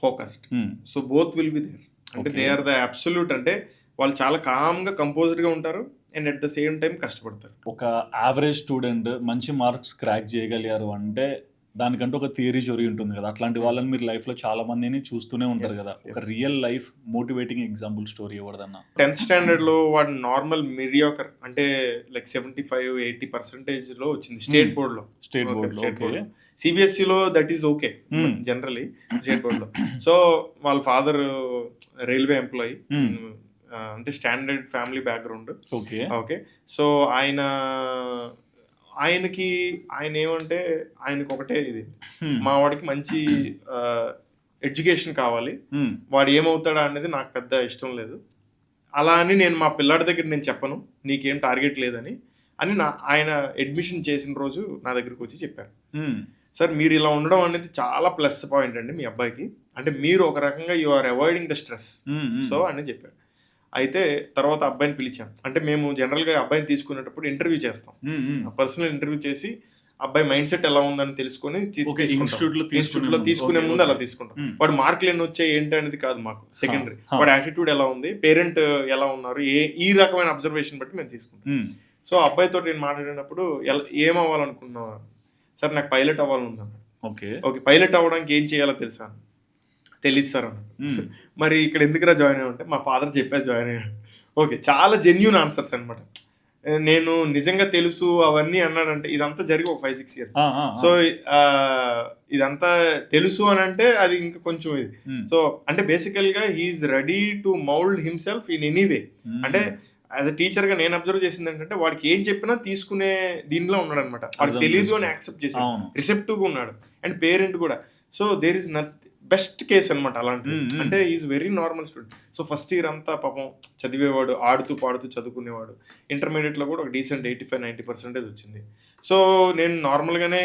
focused. So both will be there. అంటే దే ఆర్ ద అబ్సల్యూట్. అంటే వాళ్ళు చాలా కామ్గా కంపోజ్డ్గా ఉంటారు and at the same time కష్టపడతారు. ఒక యావరేజ్ స్టూడెంట్ మంచి మార్క్స్ క్రాక్ చేయగలిగారు అంటే దానికంటే ఒక థియరీ జరిగి ఉంటుంది కదా. అట్లాంటి వాళ్ళని మీరు లైఫ్లో చాలా మందిని చూస్తూనే ఉంటారు కదా. ఒక real life motivating example story ఎవరిదన్నా? 10th స్టాండర్డ్లో వాడు నార్మల్ మీడియాకర్, అంటే లైక్ 75-80% వచ్చింది స్టేట్ బోర్డ్లో. సిబిఎస్ఈలో that is okay generally, state బోర్డ్లో. సో వాళ్ళ ఫాదర్ రైల్వే ఎంప్లాయీ, అంటే standard family background. Okay. So ఆయన ఏమంటే ఆయనకి ఒకటే ఇది, మా వాడికి మంచి ఎడ్యుకేషన్ కావాలి, వాడు ఏమవుతాడా అనేది నాకు పెద్ద ఇష్టం లేదు. అలా అని నేను మా పిల్లాడి దగ్గర నేను చెప్పను నీకేం టార్గెట్ లేదని అని ఆయన అడ్మిషన్ చేసిన రోజు నా దగ్గరికి వచ్చి చెప్పారు, సార్ మీరు ఇలా ఉండడం అనేది చాలా ప్లస్ పాయింట్ అండి మీ అబ్బాయికి, అంటే మీరు ఒక రకంగా you are avoiding the stress. So అని చెప్పారు. అయితే తర్వాత అబ్బాయిని పిలిచాం. అంటే మేము జనరల్గా అబ్బాయిని తీసుకునేటప్పుడు ఇంటర్వ్యూ చేస్తాం, పర్సనల్ ఇంటర్వ్యూ చేసి అబ్బాయి మైండ్ సెట్ ఎలా ఉందని తెలుసుకొని ఇన్స్టిట్యూట్లో తీసుకునే ముందు అలా తీసుకుంటాం. వాడు మార్కులు ఎన్ని వచ్చాయి ఏంటి అనేది కాదు మాకు సెకండరీ, వాడు యాటిట్యూడ్ ఎలా ఉంది, పేరెంట్ ఎలా ఉన్నారు, ఈ రకమైన అబ్జర్వేషన్ బట్టి మేము తీసుకుంటాం. సో అబ్బాయితో నేను మాట్లాడినప్పుడు ఏం అవ్వాలనుకున్నావా, సార్ నాకు పైలట్ అవ్వాలనుందన్నాడు. ఓకే పైలట్ అవ్వడానికి ఏం చేయాలో తెలుసా, తెలియదు సార్ అన్నాడు. మరి ఇక్కడ ఎందుకురా జాయిన్ అయ్యామంటే మా ఫాదర్ చెప్పారు జాయిన్ అయ్యాడు. ఓకే, చాలా జెన్యూన్ ఆన్సర్స్ అనమాట. నేను నిజంగా తెలుసు అవన్నీ అన్నాడంటే ఇదంతా జరిగి ఒక 5-6 years. సో ఇదంతా తెలుసు అని అంటే అది ఇంకా కొంచెం ఇది. సో అంటే బేసికల్గా he's ready to mould himself in any way. అంటే యాజ్ అ టీచర్గా నేను అబ్జర్వ్ చేసింది ఏంటంటే వాడికి ఏం చెప్పినా తీసుకునే దీనిలో ఉన్నాడు అనమాట. వాడికి తెలీదు అని యాక్సెప్ట్ చేసి రిసెప్టివ్గా ఉన్నాడు, అండ్ పేరెంట్ కూడా. So there is best case అనమాట అలాంటి. అంటే is very normal student. So first year అంతా పాపం చదివేవాడు, ఆడుతూ పాడుతూ చదువుకునేవాడు. ఇంటర్మీడియట్లో కూడా ఒక డీసెంట్ 85-90% వచ్చింది. సో నేను నార్మల్గానే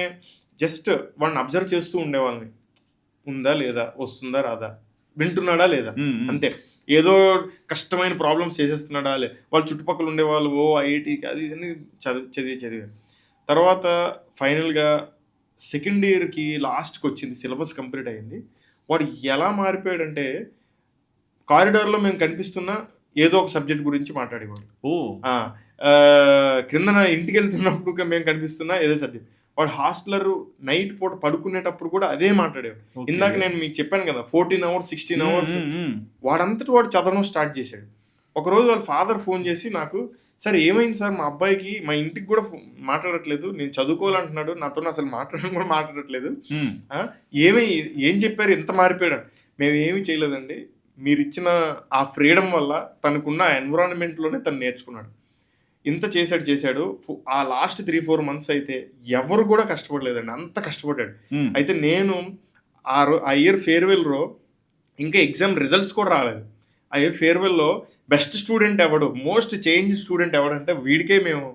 జస్ట్ వాడిని అబ్జర్వ్ చేస్తూ ఉండేవాళ్ళని, ఉందా లేదా, వస్తుందా రాదా, వింటున్నాడా లేదా, అంతే. ఏదో కష్టమైన ప్రాబ్లమ్స్ చేసేస్తున్నాడా లే, వాళ్ళ చుట్టుపక్కల ఉండేవాళ్ళు ఐఐటీకి అది ఇది చదివారు. తర్వాత ఫైనల్గా సెకండ్ ఇయర్కి లాస్ట్కి వచ్చింది, సిలబస్ కంప్లీట్ అయింది. వాడు ఎలా మారిపోయాడంటే కారిడార్లో మేము కనిపిస్తున్న ఏదో ఒక సబ్జెక్ట్ గురించి మాట్లాడేవాడు. ఓ క్రిందన ఇంటికి వెళ్తున్నప్పుడు మేము కనిపిస్తున్న ఏదో సబ్జెక్ట్. వాడు హాస్టలర్ నైట్ పూట పడుకునేటప్పుడు కూడా అదే మాట్లాడేవాడు. Okay. ఇందాక నేను మీకు చెప్పాను కదా 14 అవర్స్ 16 అవర్స్ వాడంతటి వాడు చదవడం స్టార్ట్ చేశాడు. ఒకరోజు వాళ్ళ ఫాదర్ ఫోన్ చేసి నాకు, సార్ ఏమైంది సార్, మా అబ్బాయికి మా ఇంటికి కూడా మాట్లాడట్లేదు, నేను చదువుకోవాలంటున్నాడు, నాతో అసలు మాట్లాడడం కూడా మాట్లాడట్లేదు, ఏం చెప్పారు ఇంత మారిపోయాడు? మేము ఏమీ చేయలేదండి, మీరు ఇచ్చిన ఆ ఫ్రీడమ్ వల్ల తనకున్న ఎన్విరాన్మెంట్లోనే తను నేర్చుకున్నాడు. ఇంత చేశాడు. ఆ లాస్ట్ 3-4 మంత్స్ అయితే ఎవరు కూడా కష్టపడలేదండి, అంత కష్టపడ్డాడు. అయితే నేను ఆ ఇయర్ ఫేర్వెల్లో ఇంకా ఎగ్జామ్ రిజల్ట్స్ కూడా రాలేదు. ఆ ఇయర్ ఫేర్వెల్లో బెస్ట్ స్టూడెంట్ ఎవడు, మోస్ట్ చేంజ్ స్టూడెంట్ ఎవడంటే వీడికే మేము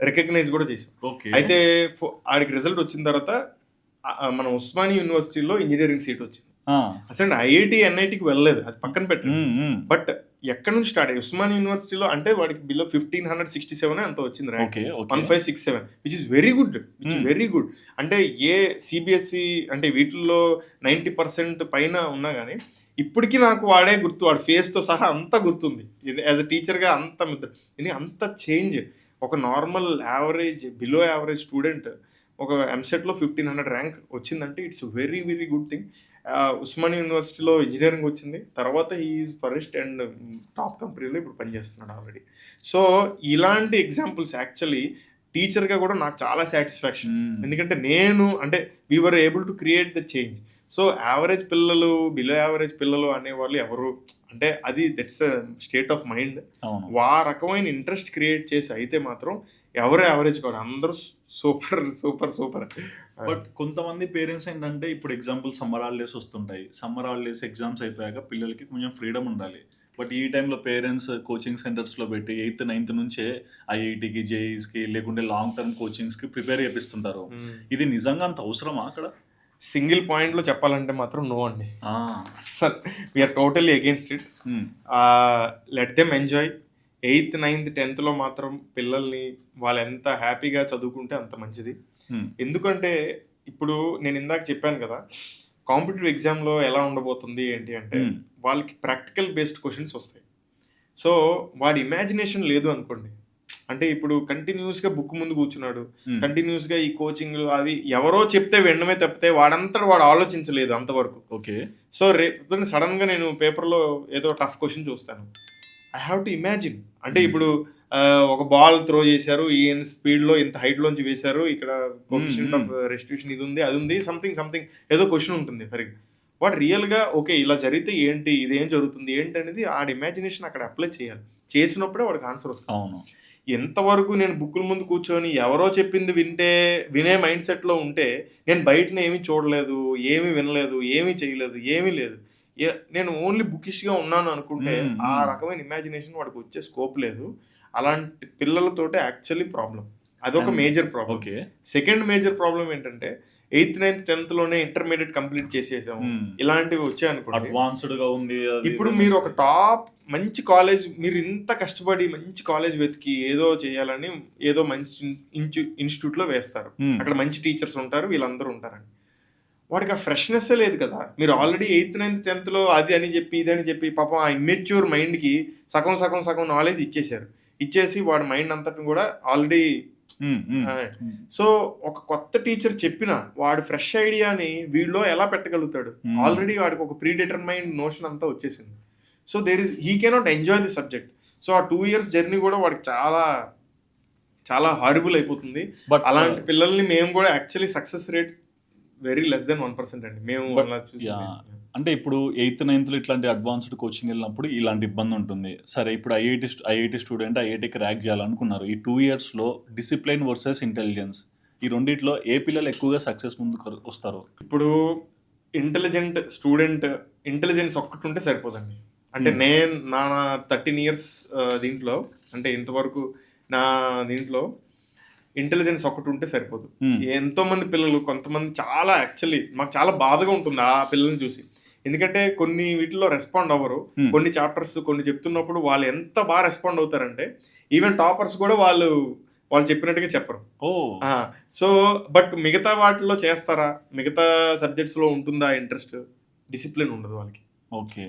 రికగ్నైజ్ కూడా చేసాం. అయితే ఆడికి రిజల్ట్ వచ్చిన తర్వాత మన ఉస్మానియా యూనివర్సిటీలో ఇంజనీరింగ్ సీట్ వచ్చింది. అసలు ఐఐటి ఎన్ఐటికి వెళ్ళలేదు, అది పక్కన పెట్టండి. బట్ ఎక్కడ నుంచి స్టార్ట్ అయ్యి ఉస్మానియా యూనివర్సిటీలో అంటే వాడికి బిలో 1567 అంత వచ్చింది rank, 1567, which is very good. అంటే ఏ సిబిఎస్ఈ అంటే వీటిల్లో 90% పైన ఉన్నా కానీ ఇప్పటికీ నాకు వాడే గుర్తు, వాడి ఫేస్తో సహా అంతా గుర్తుంది. ఇది యాజ్ అ టీచర్గా ఇది అంత చేంజ్. ఒక normal average below average student ఒక ఎంసెట్లో 1500 ర్యాంక్ వచ్చిందంటే it's very good thing. Osmania యూనివర్సిటీలో ఇంజనీరింగ్ వచ్చింది, తర్వాత హీఈస్ ఫస్ట్ అండ్ టాప్ కంపెనీలో ఇప్పుడు పనిచేస్తున్నాడు ఆల్రెడీ. సో ఇలాంటి ఎగ్జాంపుల్స్ యాక్చువల్లీ టీచర్గా కూడా నాకు చాలా సాటిస్ఫాక్షన్. ఎందుకంటే we're able to create the change. So average పిల్లలు, బిలో యావరేజ్ పిల్లలు అనేవాళ్ళు ఎవరు అంటే అది దట్స్ స్టేట్ ఆఫ్ మైండ్. ఆ రకమైన ఇంట్రెస్ట్ క్రియేట్ చేసి అయితే మాత్రం ఎవరు యావరేజ్ కాదు, అందరూ సూపర్. బట్ కొంతమంది పేరెంట్స్ ఏంటంటే ఇప్పుడు ఎగ్జాంపుల్ సమ్మర్ హాలిడేస్ వస్తుంటాయి, సమ్మర్ హాలిడేస్ ఎగ్జామ్స్ అయిపోయాక పిల్లలకి కొంచెం ఫ్రీడమ్ ఉండాలి. బట్ ఈ టైంలో పేరెంట్స్ కోచింగ్ సెంటర్స్లో పెట్టి 8th 9th నుంచే ఐఐటికి, జేఈస్కి లేకుంటే లాంగ్ టర్మ్ కోచింగ్స్కి ప్రిపేర్ చేపిస్తుంటారు. ఇది నిజంగా అంత అవసరమా అక్కడ? సింగిల్ పాయింట్లో చెప్పాలంటే మాత్రం నో అండి. Sir we're totally against it. Let them enjoy. 8th 9th 10th మాత్రం పిల్లల్ని వాళ్ళు ఎంత హ్యాపీగా చదువుకుంటే అంత మంచిది. ఎందుకంటే ఇప్పుడు నేను ఇందాక చెప్పాను కదా, కాంపిటేటివ్ ఎగ్జామ్లో ఎలా ఉండబోతుంది ఏంటి అంటే వాళ్ళకి ప్రాక్టికల్ బేస్డ్ క్వశ్చన్స్ వస్తాయి. సో వాడి ఇమాజినేషన్ లేదు అనుకోండి, అంటే ఇప్పుడు కంటిన్యూస్గా బుక్ ముందు కూర్చున్నాడు, కంటిన్యూస్గా ఈ కోచింగ్ అవి ఎవరో చెప్తే వినడమే తప్పితే వాడంతా వాడు ఆలోచించలేదు అంతవరకు. ఓకే. సో రేపు సడన్గా నేను పేపర్లో ఏదో టఫ్ క్వశ్చన్ చూస్తాను, ఐ హ్యావ్ టు ఇమాజిన్. అంటే ఇప్పుడు ఒక బాల్ త్రో చేశారు, ఈయన స్పీడ్లో ఇంత హైట్లోంచి వేశారు, ఇక్కడ కోఎఫిషియంట్ ఆఫ్ రెస్టిట్యూషన్ ఇది ఉంది, అది ఉంది, సంథింగ్ ఏదో క్వశ్చన్ ఉంటుంది. వాడు రియల్గా ఓకే ఇలా జరిగితే ఏంటి, ఇదేం జరుగుతుంది ఏంటి అనేది ఆడి ఇమాజినేషన్ అక్కడ అప్లై చేయాలి. చేసినప్పుడే వాడికి ఆన్సర్ వస్తుంది. ఎంతవరకు నేను బుక్కుల ముందు కూర్చొని ఎవరో చెప్పింది వినే మైండ్ సెట్లో ఉంటే నేను బయటనే ఏమీ చూడలేదు, ఏమీ వినలేదు, ఏమీ చేయలేదు, ఏమీ లేదు, నేను ఓన్లీ బుకిష్గా ఉన్నాను అనుకుంటే ఆ రకమైన ఇమాజినేషన్ వాడికి వచ్చే స్కోప్ లేదు. అలాంటి పిల్లలతోటే యాక్చువల్లీ ప్రాబ్లం, అదొక major problem. Second major problem ఏంటంటే 8th 9th 10th intermediate complete చేసేసాము, ఇలాంటివి వచ్చాయనుకోండి, అడ్వాన్స్డ్గా ఉంది. ఇప్పుడు మీరు ఒక టాప్ మంచి కాలేజ్, మీరు ఇంత కష్టపడి మంచి కాలేజ్ వెతికి ఏదో చేయాలని ఏదో మంచి ఇన్స్టిట్యూట్లో వేస్తారు, అక్కడ మంచి టీచర్స్ ఉంటారు, వీళ్ళందరూ ఉంటారని. వాడికి ఆ ఫ్రెష్నెస్సే లేదు కదా. మీరు ఆల్రెడీ 8th 9th 10th అది అని చెప్పి ఇది అని చెప్పి పాపం ఆ ఇమ్మెచ్యూర్ మైండ్కి సగం నాలెడ్జ్ ఇచ్చేసి వాడి మైండ్ అంతటిని కూడా ఆల్రెడీ. సో ఒక కొత్త టీచర్ చెప్పిన వాడు ఫ్రెష్ ఐడియాని వీడిలో ఎలా పెట్టగలుగుతాడు? ఆల్రెడీ వాడికి ఒక ప్రీ డిటర్మైన్డ్ నోషన్ అంతా వచ్చేసింది. So he cannot enjoy the subject. So ఆ 2 years జర్నీ కూడా వాడికి చాలా చాలా హారిబుల్ అయిపోతుంది. బట్ అలాంటి పిల్లల్ని మేము కూడా actually success rate very less than 1% అండి మేము చూసి. అంటే ఇప్పుడు 8th 9th ఇట్లాంటి అడ్వాన్స్డ్ కోచింగ్ వెళ్ళినప్పుడు ఇలాంటి ఇబ్బంది ఉంటుంది. సరే ఇప్పుడు ఐఐటి స్టూడెంట్ ఐఐటికి ర్యాంక్ చేయాలనుకున్నారు. ఈ 2 yearsలో డిసిప్లిన్ వర్సెస్ ఇంటెలిజెన్స్, ఈ రెండిట్లో ఏ పిల్లలు ఎక్కువగా సక్సెస్ ముందుకు వస్తారు? ఇప్పుడు ఇంటెలిజెంట్ స్టూడెంట్ ఇంటెలిజెన్స్ ఒక్కటి ఉంటే సరిపోదండి. అంటే నా 13 years దీంట్లో, అంటే ఇంతవరకు నా దీంట్లో ఇంటెలిజెన్స్ ఒకటి ఉంటే సరిపోదు. ఎంతో మంది పిల్లలు, కొంతమంది చాలా యాక్చువల్లీ మాకు చాలా బాధగా ఉంటుంది ఆ పిల్లల్ని చూసి. ఎందుకంటే కొన్ని వీటిలో రెస్పాండ్ అవ్వరు, కొన్ని చాప్టర్స్ కొన్ని చెప్తున్నప్పుడు వాళ్ళు ఎంత బాగా రెస్పాండ్ అవుతారంటే ఈవెన్ టాపర్స్ కూడా వాళ్ళు చెప్పినట్టుగా చెప్పరు. సో బట్ మిగతా వాటిలో చేస్తారా, మిగతా సబ్జెక్ట్స్లో ఉంటుందా ఇంట్రెస్ట్? డిసిప్లిన్ ఉండదు వాళ్ళకి. ఓకే.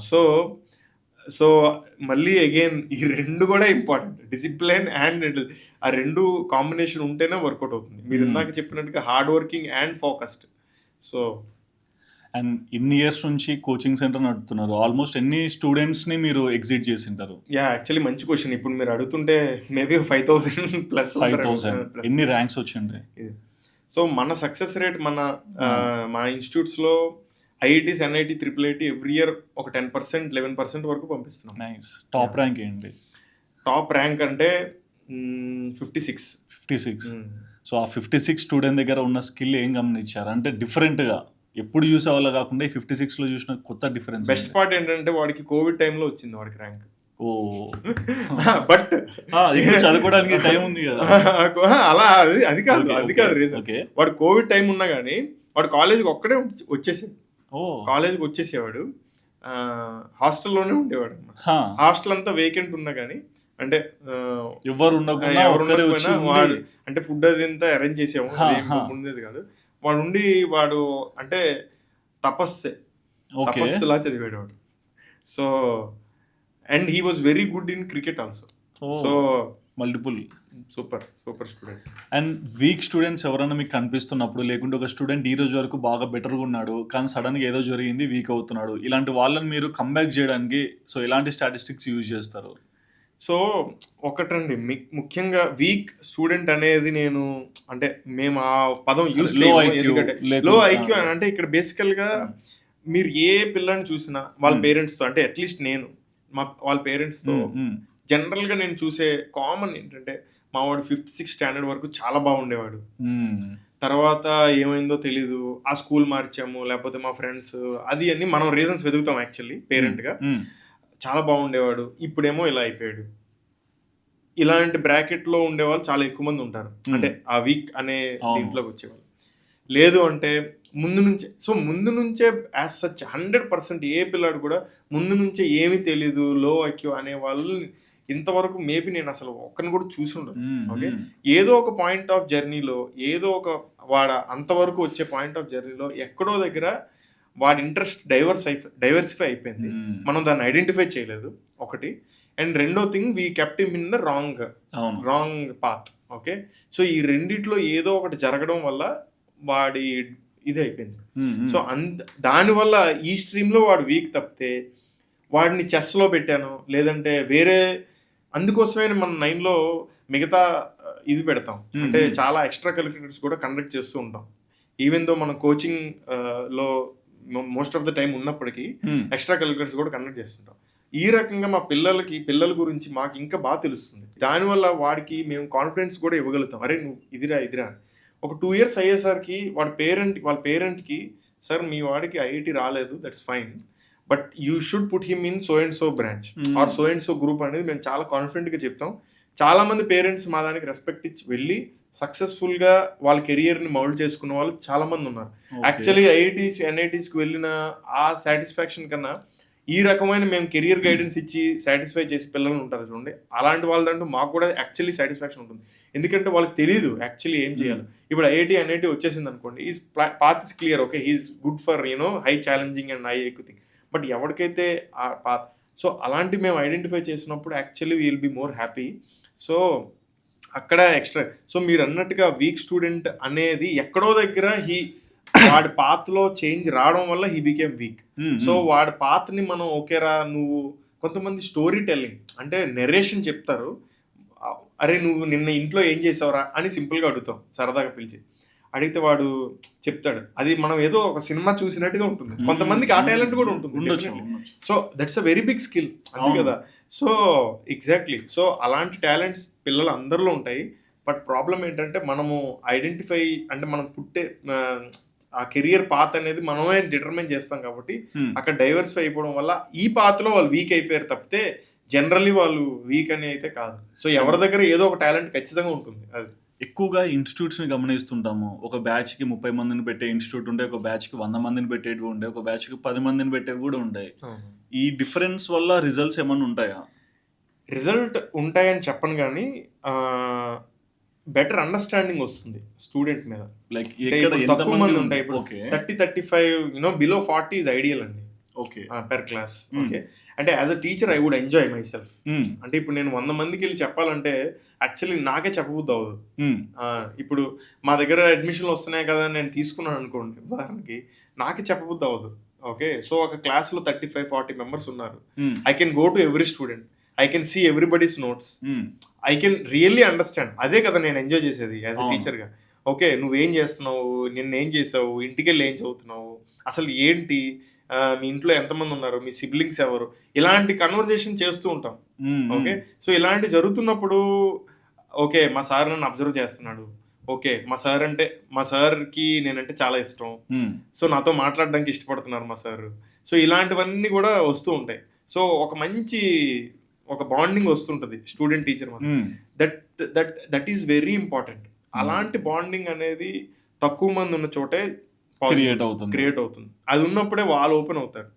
సో సో మళ్ళీ అగైన్ ఈ రెండు కూడా ఇంపార్టెంట్, డిసిప్లిన్ అండ్ ఆ రెండు కాంబినేషన్ ఉంటేనే వర్కౌట్ అవుతుంది. మీరు ఇందాక చెప్పినట్టుగా hard working and focused. So and ఇన్ని ఇయర్స్ నుంచి కోచింగ్ సెంటర్ నడుపుతున్నారు. ఆల్మోస్ట్ ఎన్ని స్టూడెంట్స్ని మీరు ఎగ్జిట్ చేసింటారు? యాక్చువల్లీ మంచి క్వశ్చన్. ఇప్పుడు మీరు అడుగుతుంటే మేబీ 5,000 ప్లస్ 5,000. ఎన్ని ర్యాంక్స్ వచ్చిండే? సో మన సక్సెస్ రేట్ మా ఇన్స్టిట్యూట్స్లో IITs, NIT, triple IT every year ఒక 10%, 11% వరకు పంపిస్తున్నాం. నైస్. టాప్ ర్యాంక్ ఏంటి? టాప్ ర్యాంక్ అంటే 56. 56. సో ఆ 56 స్టూడెంట్ దగ్గర ఉన్న స్కిల్ ఏం గమనించారు? అంటే డిఫరెంట్గా ఎప్పుడు చూసే వాళ్ళ కాకుండా ఈ 56లో చూసిన కొత్త డిఫరెన్స్. బెస్ట్ పార్ట్ ఏంటంటే వాడికి కోవిడ్ టైంలో వచ్చింది వాడికి ర్యాంక్. ఓ బట్ ఇంకా చదువుకోవడానికి టైం ఉంది కదా. అలా అది కాదు రీజన్. వాడు కోవిడ్ టైం ఉన్నా కానీ వాడు కాలేజీకి ఒక్కడే వచ్చేసాడు. కాలేజీకి వచ్చేసేవాడు, హాస్టల్లోనే ఉండేవాడు. హాస్టల్ అంతా వేకెంట్ ఉన్నా కానీ, అంటే ఎవరు వాడు అంటే ఫుడ్ అది అంతా అరేంజ్ చేసాము, ఉండేది కాదు. వాడు ఉండి వాడు అంటే తపస్సులా చదివాడు వాడు. So and he was very good in cricket also. So multiple super student. And weak students ఎవరైనా మీకు కనిపిస్తున్నప్పుడు, లేకుంటే ఒక స్టూడెంట్ ఈ రోజు వరకు బాగా బెటర్గా ఉన్నాడు కానీ సడన్గా ఏదో జరిగింది వీక్ అవుతున్నాడు, ఇలాంటి వాళ్ళని మీరు కంబ్యాక్ చేయడానికి సో ఎలాంటి స్టాటిస్టిక్స్ యూజ్ చేస్తారు? సో ఒకటండి, ముఖ్యంగా వీక్ స్టూడెంట్ అనేది అంటే మేము ఆ పదం యూజ్ లో ఐక్యూ అంటే ఇక్కడ బేసికల్గా మీరు ఏ పిల్లని చూసినా వాళ్ళ పేరెంట్స్తో, అంటే అట్లీస్ట్ నేను వాళ్ళ పేరెంట్స్తో జనరల్గా నేను చూసే కామన్ ఏంటంటే, మా వాడు 5th, 6th స్టాండర్డ్ వరకు చాలా బాగుండేవాడు, తర్వాత ఏమైందో తెలీదు, ఆ స్కూల్ మార్చాము, లేకపోతే మా ఫ్రెండ్స్ అది అన్ని మనం రీజన్స్ వెతుకుతాం యాక్చువల్లీ పేరెంట్గా. చాలా బాగుండేవాడు, ఇప్పుడేమో ఇలా అయిపోయాడు. ఇలాంటి బ్రాకెట్లో ఉండేవాళ్ళు చాలా ఎక్కువ మంది ఉంటారు, అంటే ఆ వీక్ అనే దీంట్లోకి వచ్చేవాళ్ళు. లేదు అంటే ముందు నుంచే యాజ్ సచ్ 100% ఏ పిల్లాడు కూడా ముందు నుంచే ఏమీ తెలీదు, లో ఐక్యూ అనే వాళ్ళు ఇంతవరకు మేబీ నేను అసలు ఒక్కరిని కూడా చూసి ఉండదు. ఓకే, ఏదో ఒక పాయింట్ ఆఫ్ జర్నీలో, ఏదో ఒక అంతవరకు వచ్చే పాయింట్ ఆఫ్ జర్నీలో ఎక్కడో దగ్గర వాడి ఇంట్రెస్ట్ డైవర్సిఫై అయిపోయింది. మనం దాన్ని ఐడెంటిఫై చేయలేదు ఒకటి. అండ్ రెండో thing, we kept him in the wrong path. Okay, so ఈ రెండిట్లో ఏదో ఒకటి జరగడం వల్ల వాడి ఇది అయిపోయింది. సో దానివల్ల ఈ స్ట్రీమ్లో వాడు వీక్ తప్పితే వాడిని చెస్లో పెట్టాను, లేదంటే వేరే, అందుకోసమే మన 9లో మిగతా ఇది పెడతాం, అంటే చాలా ఎక్స్ట్రా కరిక్యులర్స్ కూడా కండక్ట్ చేస్తూ ఉంటాం. ఈవెన్ దో మనం కోచింగ్ లో మోస్ట్ ఆఫ్ ద టైం ఉన్నప్పటికీ ఎక్స్ట్రా కరిక్యులర్స్ కూడా కండక్ట్ చేస్తుంటాం. ఈ రకంగా మా పిల్లల గురించి మాకు ఇంకా బాగా తెలుస్తుంది. దానివల్ల వాడికి మేము కాన్ఫిడెన్స్ కూడా ఇవ్వగలుగుతాం. అరే నువ్వు ఇదిరా. ఒక 2 years అయ్యేసరికి వాళ్ళ పేరెంట్కి సార్ మీ వాడికి ఐఐటి రాలేదు, that's fine, but you should put him in so and so branch or so and so group అనేది మేము చాలా కాన్ఫిడెంట్గా చెప్తాం. చాలా మంది పేరెంట్స్ మా దానికి రెస్పెక్ట్ ఇచ్చి వెళ్ళి సక్సెస్ఫుల్గా వాళ్ళ కెరియర్ని మౌల్డ్ చేసుకున్న వాళ్ళు చాలా మంది ఉన్నారు. యాక్చువల్లీ ఐఐటీస్, ఎన్ఐటీస్కి వెళ్ళిన ఆ సాటిస్ఫాక్షన్ కన్నా ఈ రకమైన మేము కెరియర్ గైడెన్స్ ఇచ్చి సాటిస్ఫై చేసి పిల్లలు ఉంటారు చూడండి, అలాంటి వాళ్ళదంటూ మాకు కూడా యాక్చువల్లీ సాటిస్ఫాక్షన్ ఉంటుంది. ఎందుకంటే వాళ్ళకి తెలియదు యాక్చువల్లీ ఏం చేయాలి. ఇప్పుడు ఐఐటీ, ఎన్ఐటీ వచ్చేసింది అనుకోండి, is path is clear, okay, he's good for high challenging and high ఎక్కువ. బట్ ఎవరికైతే ఆ పాత్, సో అలాంటి మేము ఐడెంటిఫై చేసినప్పుడు actually will be more happy. So అక్కడ ఎక్స్ట్రా, సో మీరు అన్నట్టుగా వీక్ స్టూడెంట్ అనేది ఎక్కడో దగ్గర వాడి పాత్లో చేంజ్ రావడం వల్ల హీ బికేమ్ వీక్. సో వాడి పాత్ని మనం ఓకేరా, నువ్వు కొంతమంది స్టోరీ టెల్లింగ్ అంటే నెరేషన్ చెప్తారు, అరే నువ్వు నిన్న ఇంట్లో ఏం చేసావురా అని సింపుల్గా అడుగుతాం, సరదాగా పిలిచి అడిగితే వాడు చెప్తాడు. అది మనం ఏదో ఒక సినిమా చూసినట్టుగా ఉంటుంది. కొంతమందికి ఆ టాలెంట్ కూడా ఉంటుంది. So that's a very big skill, అంతే కదా. సో ఎగ్జాక్ట్లీ, సో అలాంటి టాలెంట్స్ పిల్లలు అందరిలో ఉంటాయి. బట్ ప్రాబ్లం ఏంటంటే మనము ఐడెంటిఫై, అంటే మనం ఆ కెరియర్ పాత్ అనేది మనమే డిటర్మైన్ చేస్తాం కాబట్టి అక్కడ డైవర్సిఫై అయిపోవడం వల్ల ఈ పాత్లో వాళ్ళు వీక్ అయిపోయారు తప్పితే జనరల్లీ వాళ్ళు వీక్ అని అయితే కాదు. సో ఎవరి దగ్గర ఏదో ఒక టాలెంట్ ఖచ్చితంగా ఉంటుంది. అది ఎక్కువగా ఇన్స్టిట్యూట్స్ని గమనిస్తుంటాము. ఒక బ్యాచ్కి 30 మందిని పెట్టే ఇన్స్టిట్యూట్ ఉండే, ఒక బ్యాచ్కి 100 మందిని పెట్టేవి ఉండే, ఒక బ్యాచ్కి 10 మందిని పెట్టేవి కూడా ఉంటాయి. ఈ డిఫరెన్స్ వల్ల రిజల్ట్స్ ఏమన్నా ఉంటాయా? రిజల్ట్ ఉంటాయని చెప్పను కానీ బెటర్ అండర్స్టాండింగ్ వస్తుంది స్టూడెంట్ మీద. లైక్ తక్కువ మంది ఉంటాయి, ఇప్పుడు 30-35 బిలో 40 ఈజ్ ఐడియల్ అండి. ఓకే. Per class. ఓకే, అంటే as a teacher I would enjoy myself. Hmm. అంటే ఇప్పుడు నేను 100 మందికి వెళ్ళి చెప్పాలంటే యాక్చువల్లీ నాకే చెప్పబుద్ధి అవ్వదు. హ్మ్. ఇప్పుడు మా దగ్గర అడ్మిషన్లు వస్తున్నాయి కదా అని నేను తీసుకున్నాను అనుకోండి ఉదాహరణకి, నాకే చెప్పబుద్ధి అవ్వదు. ఓకే, సో ఒక క్లాస్లో 35-40 మెంబర్స్ ఉన్నారు. Hmm. I can go to every student, I can see everybody's notes, hmm. I can really understand. అదే కదా నేను ఎంజాయ్ చేసేది యాజ్ అ అవును. టీచర్గా. ఓకే, నువ్వేం చేస్తున్నావు, నిన్న ఏం చేసావు, ఇంటికెళ్ళి ఏం చదువుతున్నావు, అసలు ఏంటి, మీ ఇంట్లో ఎంతమంది ఉన్నారు, మీ సిబ్లింగ్స్ ఎవరు, ఇలాంటి కన్వర్జేషన్ చేస్తూ ఉంటాం. హ్మ్. ఓకే, సో ఇలాంటి జరుగుతున్నప్పుడు ఓకే మా సార్ నన్ను అబ్జర్వ్ చేస్తున్నాడు, ఓకే మా సార్కి నేనంటే చాలా ఇష్టం, హ్మ్. సో నాతో మాట్లాడడానికి ఇష్టపడుతున్నారు మా సార్. సో ఇలాంటివన్నీ కూడా వస్తూ ఉంటాయి. సో ఒక మంచి ఒక బాండింగ్ వస్తుంటుంది స్టూడెంట్ టీచర్ మధ్య. హ్మ్. That is very important. అలాంటి బాండింగ్ అనేది తక్కువ మంది ఉన్న చోటే క్రియేట్ అవుతుంది. అది ఉన్నప్పుడే వాళ్ళు ఓపెన్ అవుతారు.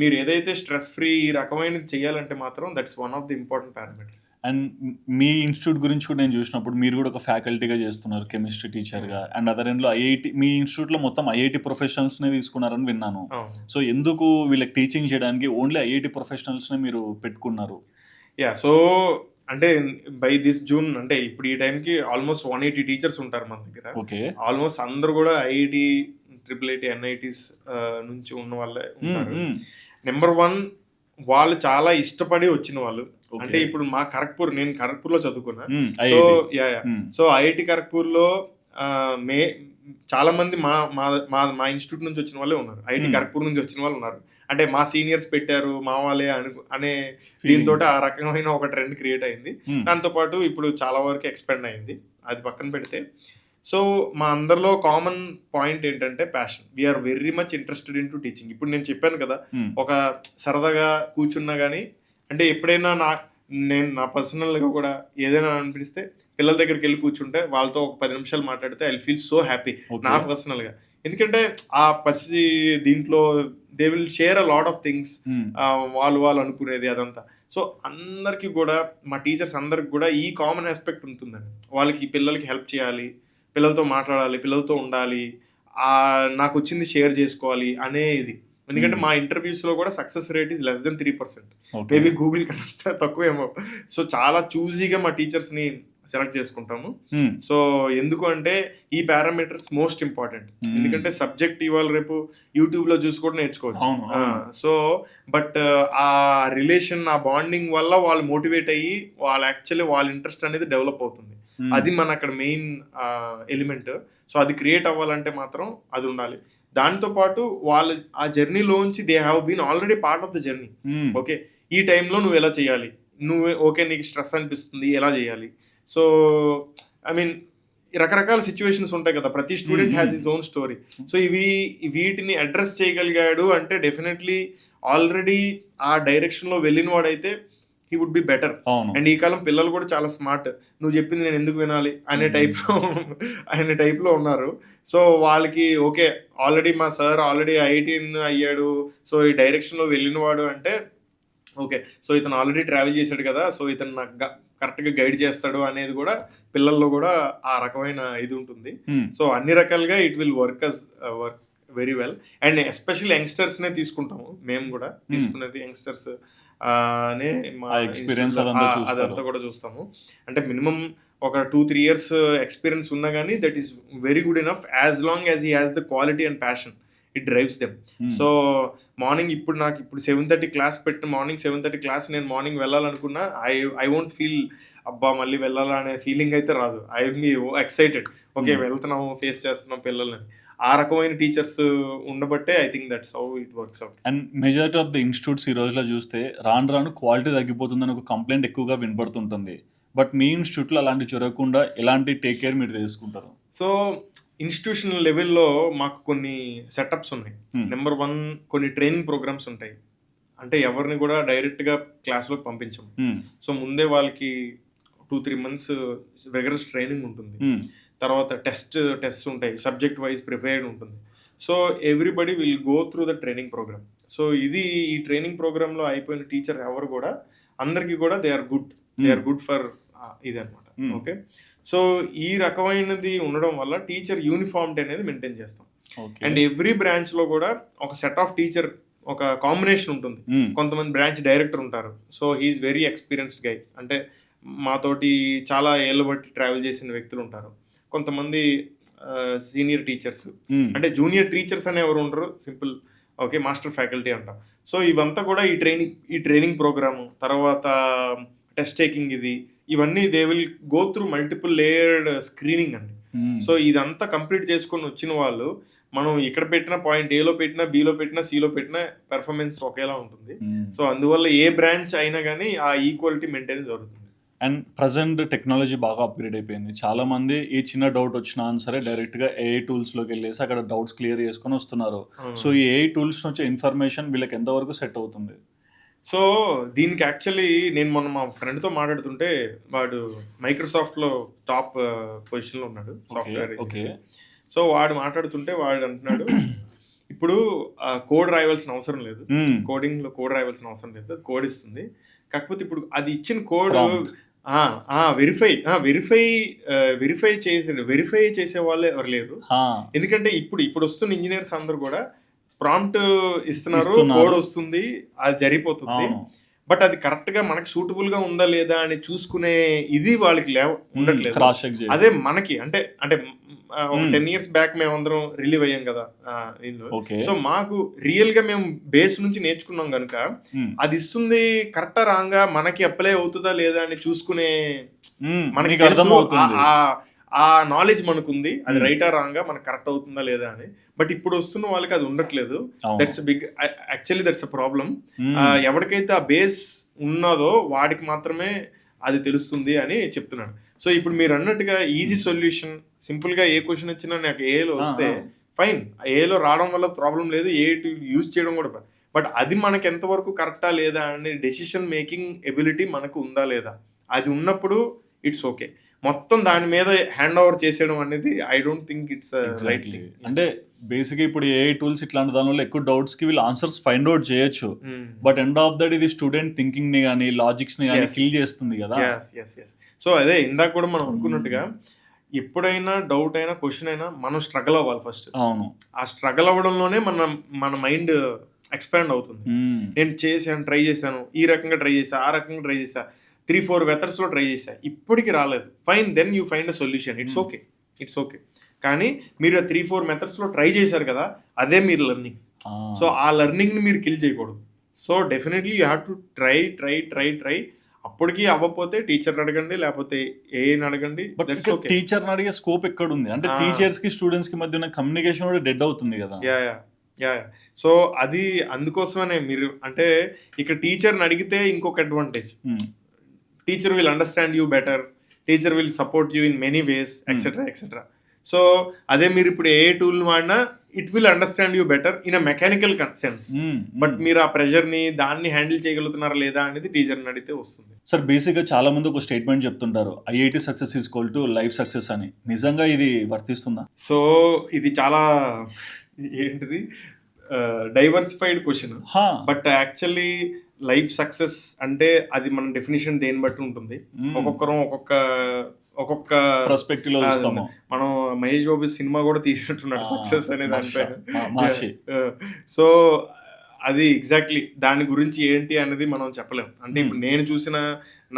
మీరు ఏదైతే స్ట్రెస్ ఫ్రీ ఈ రకమైనది చేయాలంటే మాత్రం that's one of the important parameters. And me institute గురించి కూడా నేను చూసినప్పుడు మీరు కూడా ఒక ఫ్యాకల్టీగా చేస్తున్నారు, కెమిస్ట్రీ టీచర్గా. అండ్ అదర్ ఎండ్లో ఐఐటి, మీ ఇన్స్టిట్యూట్లో మొత్తం ఐఐటి ప్రొఫెషనల్స్నే తీసుకున్నారని విన్నాను. సో ఎందుకు వీళ్ళకి టీచింగ్ చేయడానికి ఓన్లీ ఐఐటి ప్రొఫెషనల్స్నే మీరు పెట్టుకున్నారు? సో అంటే బై దిస్ జూన్, అంటే ఇప్పుడు ఈ టైంకి ఆల్మోస్ట్ 180 టీచర్స్ ఉంటారు మన దగ్గర. ఓకే. ఆల్మోస్ట్ అందరూ కూడా ఐఐటి, IIIT, NITs నుంచి ఉన్న వాళ్ళే ఉంటారు. నెంబర్ 1 వాళ్ళు చాలా ఇష్టపడి వచ్చిన వాళ్ళు. అంటే ఇప్పుడు మా నేను ఖరగ్పూర్లో చదువుకున్నా. సో సో ఐఐటి ఖరగ్పూర్లో చాలా మంది మా ఇన్స్టిట్యూట్ నుంచి వచ్చిన వాళ్ళే ఉన్నారు, ఐఐటి ఖరగ్పూర్ నుంచి వచ్చిన వాళ్ళు ఉన్నారు. అంటే మా సీనియర్స్ పెట్టారు మా వాళ్ళే అనే దీంతో ఆ రకమైన ఒక ట్రెండ్ క్రియేట్ అయింది. దాంతోపాటు ఇప్పుడు చాలా వరకు ఎక్స్పెండ్ అయింది. అది పక్కన పెడితే, సో మా అందరిలో కామన్ పాయింట్ ఏంటంటే passion. We're very much interested in to teaching. ఇప్పుడు నేను చెప్పాను కదా, ఒక సరదాగా కూర్చున్నా కానీ, అంటే ఎప్పుడైనా నేను నా పర్సనల్గా కూడా ఏదైనా అనిపిస్తే పిల్లల దగ్గరికి వెళ్ళి కూర్చుంటే వాళ్ళతో ఒక 10 నిమిషాలు మాట్లాడితే ఐ ఫీల్ సో హ్యాపీ నా పర్సనల్గా. ఎందుకంటే ఆ దీంట్లో they will share a lot of things, వాళ్ళు అనుకునేది అదంతా. సో అందరికీ కూడా, మా టీచర్స్ అందరికి కూడా ఈ కామన్ ఆస్పెక్ట్ ఉంటుందండి. వాళ్ళకి పిల్లలకి హెల్ప్ చేయాలి, పిల్లలతో మాట్లాడాలి, పిల్లలతో ఉండాలి, నాకు వచ్చింది షేర్ చేసుకోవాలి అనే ఇది. ఎందుకంటే మా ఇంటర్వ్యూస్లో కూడా success rate is less than 3%, maybe Google కన్నా తక్కువేమో. సో చాలా చూజీగా మా టీచర్స్ని సెలెక్ట్ చేసుకుంటాము. సో ఎందుకు అంటే ఈ పారామీటర్స్ మోస్ట్ ఇంపార్టెంట్. ఎందుకంటే సబ్జెక్ట్ ఇవాళ రేపు యూట్యూబ్లో చూసి కూడా నేర్చుకోవచ్చు. సో బట్ ఆ రిలేషన్, ఆ బాండింగ్ వల్ల వాళ్ళు మోటివేట్ అయ్యి వాళ్ళ ఇంట్రెస్ట్ అనేది డెవలప్ అవుతుంది. అది మన అక్కడ మెయిన్ ఎలిమెంట్. సో అది క్రియేట్ అవ్వాలంటే మాత్రం అది ఉండాలి. దాంతోపాటు వాళ్ళు ఆ జర్నీలోంచి they have been already part of the journey. Okay, ఈ టైంలో నువ్వు ఎలా చేయాలి, నీకు స్ట్రెస్ అనిపిస్తుంది ఎలా చేయాలి. సో ఐ మీన్ రకరకాల సిచ్యువేషన్స్ ఉంటాయి కదా, ప్రతి student has his own story. So వీటిని అడ్రస్ చేయగలిగాడు అంటే డెఫినెట్లీ ఆల్రెడీ ఆ డైరెక్షన్లో వెళ్ళిన వాడైతే he would be better. And ఈ కాలం పిల్లలు కూడా చాలా స్మార్ట్. నువ్వు చెప్పింది నేను ఎందుకు వినాలి అనే టైప్లో ఉన్నారు. సో వాళ్ళకి ఓకే, ఆల్రెడీ మా సార్ ఆల్రెడీ ఐఐటి అయ్యాడు, సో ఈ డైరెక్షన్లో వెళ్ళినవాడు అంటే ఓకే, సో ఇతను ఆల్రెడీ ట్రావెల్ చేశాడు కదా, సో ఇతను నాకు కరెక్ట్గా గైడ్ చేస్తాడు అనేది కూడా పిల్లల్లో కూడా ఆ రకమైన ఇది ఉంటుంది. సో అన్ని రకాలుగా it will work very well. And especially యంగ్స్టర్స్నే తీసుకుంటాము మేము కూడా, తీసుకునేది యంగ్స్టర్స్ నే మా ఎక్స్పీరియన్స్ అదంతా కూడా చూస్తాము. అంటే మినిమం ఒక 2-3 years ఎక్స్పీరియన్స్ ఉన్నా కానీ that is very good enough, as long as he has the quality and passion, it drives them. So morning ఇప్పుడు 7:30 క్లాస్ పెట్టి మార్నింగ్ 7:30 క్లాస్ నేను మార్నింగ్ వెళ్ళాలనుకున్నా ఐ వోంట్ ఫీల్ అబ్బా మళ్ళీ వెళ్ళాలా అనే ఫీలింగ్ అయితే రాదు. I will be excited, okay వెళ్తున్నాము, ఫేస్ చేస్తున్నాం పిల్లల్ని. ఆ రకమైన టీచర్స్ ఉండబట్టే I think that's how it works out. And majority of the institutes ఈ రోజులో చూస్తే రాను క్వాలిటీ తగ్గిపోతుందని ఒక కంప్లైంట్ ఎక్కువగా వినపడుతుంటుంది. బట్ మీ ఇన్స్టిట్యూట్లో అలాంటి జరగకుండా ఎలాంటి టేక్ కేర్ మీరు తీసుకుంటారు? సో ఇన్స్టిట్యూషనల్ లెవెల్లో మాకు కొన్ని సెటప్స్ ఉన్నాయి. నెంబర్ 1 కొన్ని ట్రైనింగ్ ప్రోగ్రామ్స్ ఉంటాయి. అంటే ఎవరిని కూడా డైరెక్ట్గా క్లాస్లోకి పంపించము. సో ముందే వాళ్ళకి 2-3 months రిగరస్ ట్రైనింగ్ ఉంటుంది. తర్వాత టెస్ట్ ఉంటాయి, సబ్జెక్ట్ వైజ్ ప్రిపేర్డ్ ఉంటుంది. So everybody will go through the training program. So ఈ ట్రైనింగ్ ప్రోగ్రాంలో అయిపోయిన టీచర్ ఎవరు కూడా అందరికీ కూడా దే ఆర్ గుడ్ ఫర్ ఇది అనమాట. ఓకే, సో ఈ రకమైనది ఉండడం వల్ల టీచర్ యూనిఫార్మిటీ అనేది మెయింటైన్ చేస్తాం. అండ్ ఎవ్రీ బ్రాంచ్లో కూడా ఒక సెట్ ఆఫ్ టీచర్ ఒక కాంబినేషన్ ఉంటుంది. కొంతమంది బ్రాంచ్ డైరెక్టర్ ఉంటారు. సో హీఈస్ వెరీ ఎక్స్పీరియన్స్డ్ గై. అంటే మాతోటి చాలా ఏళ్ళ బట్టి ట్రావెల్ చేసిన వ్యక్తులు ఉంటారు. కొంతమంది సీనియర్ టీచర్స్, అంటే జూనియర్ టీచర్స్ అని ఎవరు ఉండరు, సింపుల్ ఓకే మాస్టర్ ఫ్యాకల్టీ అంటాం. సో ఇవంతా కూడా ఈ ట్రైనింగ్ ప్రోగ్రాము తర్వాత టెస్ట్ టేకింగ్ ఇవన్నీ they will go through multiple layered screening అండి. సో ఇదంతా కంప్లీట్ చేసుకొని వచ్చిన వాళ్ళు మనం ఇక్కడ పెట్టిన పాయింట్ ఏలో పెట్టినా, బిలో పెట్టినా, సిలో పెట్టినా పెర్ఫార్మెన్స్ ఒకేలా ఉంటుంది. సో అందువల్ల ఏ బ్రాంచ్ అయినా కానీ ఆ ఈక్వాలిటీ మెయింటైన్ జరుగుతుంది. అండ్ ప్రజెంట్ టెక్నాలజీ బాగా అప్గ్రేడ్ అయిపోయింది. చాలా మంది ఈ చిన్న డౌట్ వచ్చినా సరే డైరెక్ట్గా ఏఐ టూల్స్లోకి వెళ్ళేసి అక్కడ డౌట్స్ క్లియర్ చేసుకొని వస్తున్నారు. సో ఈ ఏఐ టూల్స్ నుంచి ఇన్ఫర్మేషన్ వీళ్ళకి ఎంతవరకు సెట్ అవుతుంది? సో దీనికి యాక్చువల్లీ నేను మొన్న మా ఫ్రెండ్తో మాట్లాడుతుంటే వాడు మైక్రోసాఫ్ట్లో టాప్ పొజిషన్లో ఉన్నాడు సాఫ్ట్వేర్. ఓకే. సో వాడు మాట్లాడుతుంటే వాడు అంటున్నాడు ఇప్పుడు కోడ్ రాయవలసిన అవసరం లేదు, కోడింగ్లో కోడ్ రాయవలసిన అవసరం లేదు, అది కోడ్ ఇస్తుంది. కాకపోతే ఇప్పుడు అది ఇచ్చిన కోడ్ వెరిఫై చేసే వాళ్ళే ఎవరు లేరు. ఎందుకంటే ఇప్పుడు వస్తున్న ఇంజనీర్స్ అందరూ కూడా ప్రాంప్ట్ ఇస్తున్నారు, కోడ్ వస్తుంది, అది జరిగిపోతుంది. బట్ అది కరెక్ట్ గా మనకి సూటబుల్ గా ఉందా లేదా అని చూసుకునే ఇది వాళ్ళకి ఉండట్లేదు. అదే మనకి అంటే ఒక 10 years బ్యాక్ మేమందరం రిలీవ్ అయ్యాం కదా దీనిలో. సో మాకు రియల్ గా మేము బేస్ నుంచి నేర్చుకున్నాం కనుక అది ఇస్తుంది కరెక్టా రాంగా మనకి అప్లై అవుతుందా లేదా అని చూసుకునే మనకి ఆ నాలెడ్జ్ మనకుంది, అది రైటా రాంగా మనకు కరెక్ట్ అవుతుందా లేదా అని. బట్ ఇప్పుడు వస్తున్న వాళ్ళకి అది ఉండట్లేదు. That's actually that's a problem. ఎవరికైతే ఆ బేస్ ఉన్నదో వాడికి మాత్రమే అది తెలుస్తుంది అని చెప్తున్నాడు. సో ఇప్పుడు మీరు అన్నట్టుగా ఈజీ సొల్యూషన్, సింపుల్ గా ఏ క్వశ్చన్ వచ్చినా నాకు ఏలో వస్తే ఫైన్, ఏలో రావడం వల్ల ప్రాబ్లం లేదు, ఏ యూజ్ చేయడం కూడా. బట్ అది మనకి ఎంతవరకు కరెక్టా లేదా అనే డెసిషన్ మేకింగ్ ఎబిలిటీ మనకు ఉందా లేదా, అది ఉన్నప్పుడు ఇట్స్ ఓకే. మొత్తం దాని మీద హ్యాండ్ ఓవర్ చేసేయడం అనేది I don't think it's right thing. అంటే బేసిక్ ఇప్పుడు ఏఐ టూల్స్ ఇట్లాంటి దాని వల్ల ఎక్కువ డౌట్స్ కి వీళ్ళు ఆన్సర్స్ ఫైండ్ అవుట్ చేయొచ్చు. బట్ ఎండ్ ఆఫ్ దట్ ఇది స్టూడెంట్ థింకింగ్ ని కానీ లాజిక్స్ ని కానీ కిల్ చేస్తుంది కదా. సో అదే ఇందాక కూడా మనం అనుకున్నట్టుగా ఎప్పుడైనా డౌట్ అయినా క్వశ్చన్ అయినా మనం స్ట్రగుల్ అవ్వాలి ఫస్ట్. అవును, ఆ స్ట్రగుల్ అవ్వడంలోనే మన మైండ్ ఎక్స్పాండ్ అవుతుంది. నేను ట్రై చేశాను, ఈ రకంగా ట్రై చేశా, ఆ రకంగా ట్రై చేశా, 3-4 మెథడ్స్లో ట్రై చేశా, ఇప్పటికి రాలేదు. Fine, then you find a solution. It's okay. కానీ మీరు 3-4 మెథడ్స్లో ట్రై చేశారు కదా, అదే మీరు లెర్నింగ్. సో ఆ లెర్నింగ్ని మీరు కిల్ చేయకూడదు. So definitely you have to try. అప్పటికి అవ్వకపోతే టీచర్ని అడగండి, లేకపోతే ఏఐని అడగండి. టీచర్ని అడిగే స్కోప్ ఎక్కడ ఉంది అంటే టీచర్స్ కి స్టూడెంట్స్ కి మధ్య ఉన్న కమ్యూనికేషన్ కూడా డెడ్ అవుతుంది కదా. సో అది అందుకోసమనే మీరు అంటే ఇక్కడ టీచర్ని అడిగితే ఇంకొక advantage, teacher will understand you better, teacher will support you in many ways etcetera. So అదే మీరు ఇప్పుడు ఏ టూల్ వాడినా it will understand you better in a mechanical sense. But మీరు ఆ ప్రెషర్ని దాన్ని హ్యాండిల్ చేయగలుగుతున్నారా లేదా అనేది టీచర్ని అడిగితే వస్తుంది. సార్ బేసిక్గా చాలా మంది ఒక స్టేట్మెంట్ చెప్తుంటారు, IIT success is equal to life success అని. నిజంగా ఇది వర్తిస్తుందా? సో ఇది చాలా ఏంటిది diversified question. But actually life success అంటే అది మన డెఫినేషన్ దేని బట్టి ఉంటుంది. ఒక్కొక్కరం ఒక్కొక్క పర్స్పెక్టివ్ లో చూస్తాము. మనం మహేష్ బాబు సినిమా కూడా తీసినట్టున్నాడు సక్సెస్ అనే దానిపైన. సో అది ఎగ్జాక్ట్లీ దాని గురించి ఏంటి అనేది మనం చెప్పలేం. అంటే ఇప్పుడు నేను చూసిన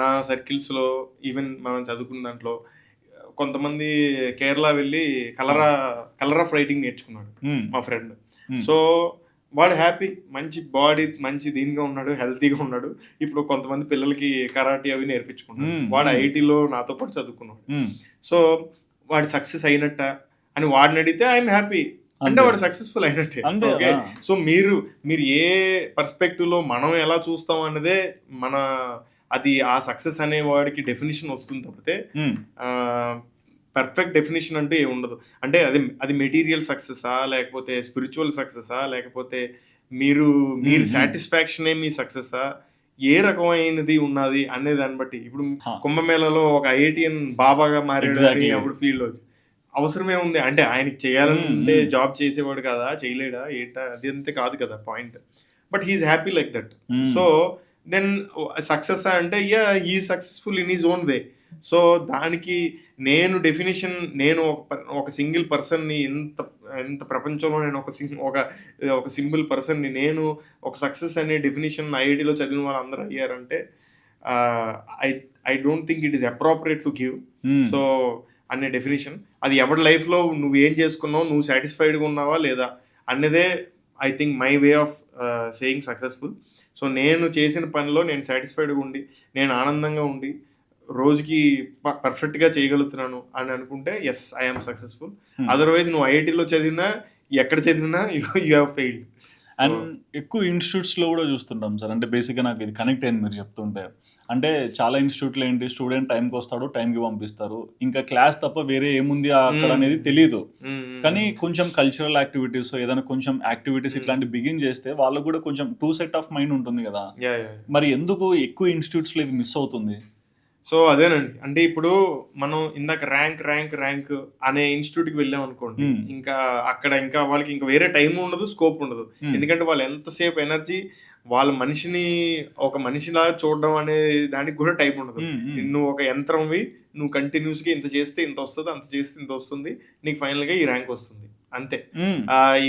నా సర్కిల్స్ లో, ఈవెన్ మనం చదువుకున్న దాంట్లో కొంతమంది కేరళ వెళ్ళి కలర్ ఆఫ్ రైటింగ్ నేర్చుకున్నాడు మా ఫ్రెండ్. సో వాడు హ్యాపీ, మంచి బాడీ, మంచి దీనిగా ఉన్నాడు, హెల్తీగా ఉన్నాడు. ఇప్పుడు కొంతమంది పిల్లలకి కరాటే అవి నేర్పించుకున్నాడు. వాడు ఐఐటీలో నాతో పాటు చదువుకున్నాడు. సో వాడు సక్సెస్ అయినట్ట అని వాడిని అడిగితే ఐఎమ్ హ్యాపీ అంటే వాడు సక్సెస్ఫుల్ అయినట్టే. ఓకే, సో మీరు ఏ పర్స్పెక్టివ్ లో మనం ఎలా చూస్తాం అన్నదే అది ఆ సక్సెస్ అనే వాడికి డెఫినేషన్ వస్తుంది తప్పితే పర్ఫెక్ట్ డెఫినేషన్ అంటే ఏమి ఉండదు. అంటే అది మెటీరియల్ సక్సెసా, లేకపోతే స్పిరిచువల్ సక్సెసా, లేకపోతే మీరు సాటిస్ఫాక్షనే మీ సక్సెసా, ఏ రకమైనది ఉన్నది అనే దాన్ని బట్టి. ఇప్పుడు కుంభమేళలో ఒక ఐఐటిఎన్ బాబాగా మారాడు అప్పుడు ఫీల్డ్ వచ్చి అవసరమే ఉంది అంటే ఆయనకి చేయాలంటే జాబ్ చేసేవాడు కదా, చేయలేడా ఏంటా, అది అంతే కాదు కదా point. But he is happy like that. So then success అంటే he successful in his own way. So దానికి నేను ఒక సింగిల్ పర్సన్ని ఎంత ప్రపంచంలో నేను ఒక సింపుల్ పర్సన్ని, నేను ఒక సక్సెస్ అనే డెఫినేషన్ ఐఐటిలో చదివిన వాళ్ళు అందరూ అయ్యారంటే I I don't think it is appropriate to give so అనే డెఫినేషన్. అది ఎవరి లైఫ్లో నువ్వు ఏం చేసుకున్నావు, నువ్వు సాటిస్ఫైడ్గా ఉన్నావా లేదా అన్నదే I think my way of saying successful. So నేను చేసిన పనిలో నేను సాటిస్ఫైడ్గా ఉండి, నేను ఆనందంగా ఉండి, రోజుకి పర్ఫెక్ట్గా చేయగలుగుతున్నాను అని అనుకుంటే yes I am successful. Otherwise నువ్వు ఐఐటిలో చదివినా ఎక్కడ చదివినా యూ హ్యావ్ ఫెయిల్డ్. అండ్ ఎక్కువ ఇన్స్టిట్యూట్స్లో కూడా చూస్తుంటాం సార్, అంటే బేసిక్గా నాకు ఇది కనెక్ట్ అయింది మీరు చెప్తుంటే. అంటే చాలా ఇన్స్టిట్యూట్లో ఏంటి, స్టూడెంట్ టైంకి వస్తాడు, టైంకి పంపిస్తారు, ఇంకా క్లాస్ తప్ప వేరే ఏముంది అక్కడ అనేది తెలియదు. కానీ కొంచెం కల్చరల్ యాక్టివిటీస్, ఏదైనా కొంచెం యాక్టివిటీస్ ఇట్లాంటి బిగిన్ చేస్తే వాళ్ళకు కూడా కొంచెం టూ సెట్ ఆఫ్ మైండ్ ఉంటుంది కదా. మరి ఎందుకు ఎక్కువ ఇన్స్టిట్యూట్స్లో ఇది మిస్ అవుతుంది? సో అదేనండి, అంటే ఇప్పుడు మనం ఇందాక ర్యాంక్ అనే ఇన్స్టిట్యూట్కి వెళ్ళాం అనుకోండి, ఇంకా అక్కడ ఇంకా వాళ్ళకి ఇంకా వేరే టైం ఉండదు, స్కోప్ ఉండదు. ఎందుకంటే వాళ్ళు ఎంతసేపు ఎనర్జీ వాళ్ళ మనిషిని ఒక మనిషిలా చూడడం అనే దానికి కూడా టైం ఉండదు. నువ్వు ఒక యంత్రంవి, నువ్వు కంటిన్యూస్గా ఇంత చేస్తే ఇంత వస్తుంది, అంత చేస్తే ఇంత వస్తుంది, నీకు ఫైనల్గా ఈ ర్యాంక్ వస్తుంది అంతే.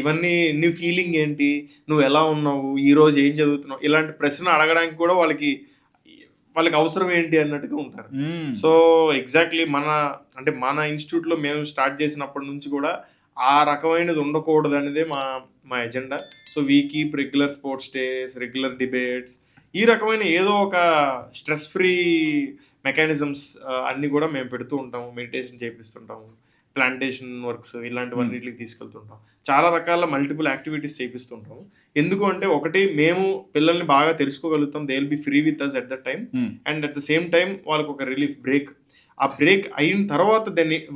ఇవన్నీ నీ ఫీలింగ్ ఏంటి, నువ్వు ఎలా ఉన్నావు, ఈ రోజు ఏం చదువుతున్నావు, ఇలాంటి ప్రశ్న అడగడానికి కూడా వాళ్ళకి అవసరం ఏంటి అన్నట్టుగా ఉంటారు. సో ఎగ్జాక్ట్లీ మన ఇన్స్టిట్యూట్లో మేము స్టార్ట్ చేసినప్పటి నుంచి కూడా ఆ రకమైనది ఉండకూడదు అనేదే మా agenda. So we keep regular sports days, regular debates, ఈ రకమైన ఏదో ఒక స్ట్రెస్ ఫ్రీ మెకానిజమ్స్ అన్నీ కూడా మేము పెడుతూ ఉంటాము. మెడిటేషన్ చేపిస్తుంటాము, ప్లాంటేషన్ వర్క్స్ ఇలాంటివన్నిటికి తీసుకెళ్తుంటాం. చాలా రకాల మల్టిపుల్ యాక్టివిటీస్ చేపిస్తుంటాం. ఎందుకు అంటే ఒకటి, మేము పిల్లల్ని బాగా తెలుసుకోగలుగుతాం, they will be free with us at the time, and at the same time వాళ్ళకి ఒక రిలీఫ్ బ్రేక్. ఆ బ్రేక్ అయిన తర్వాత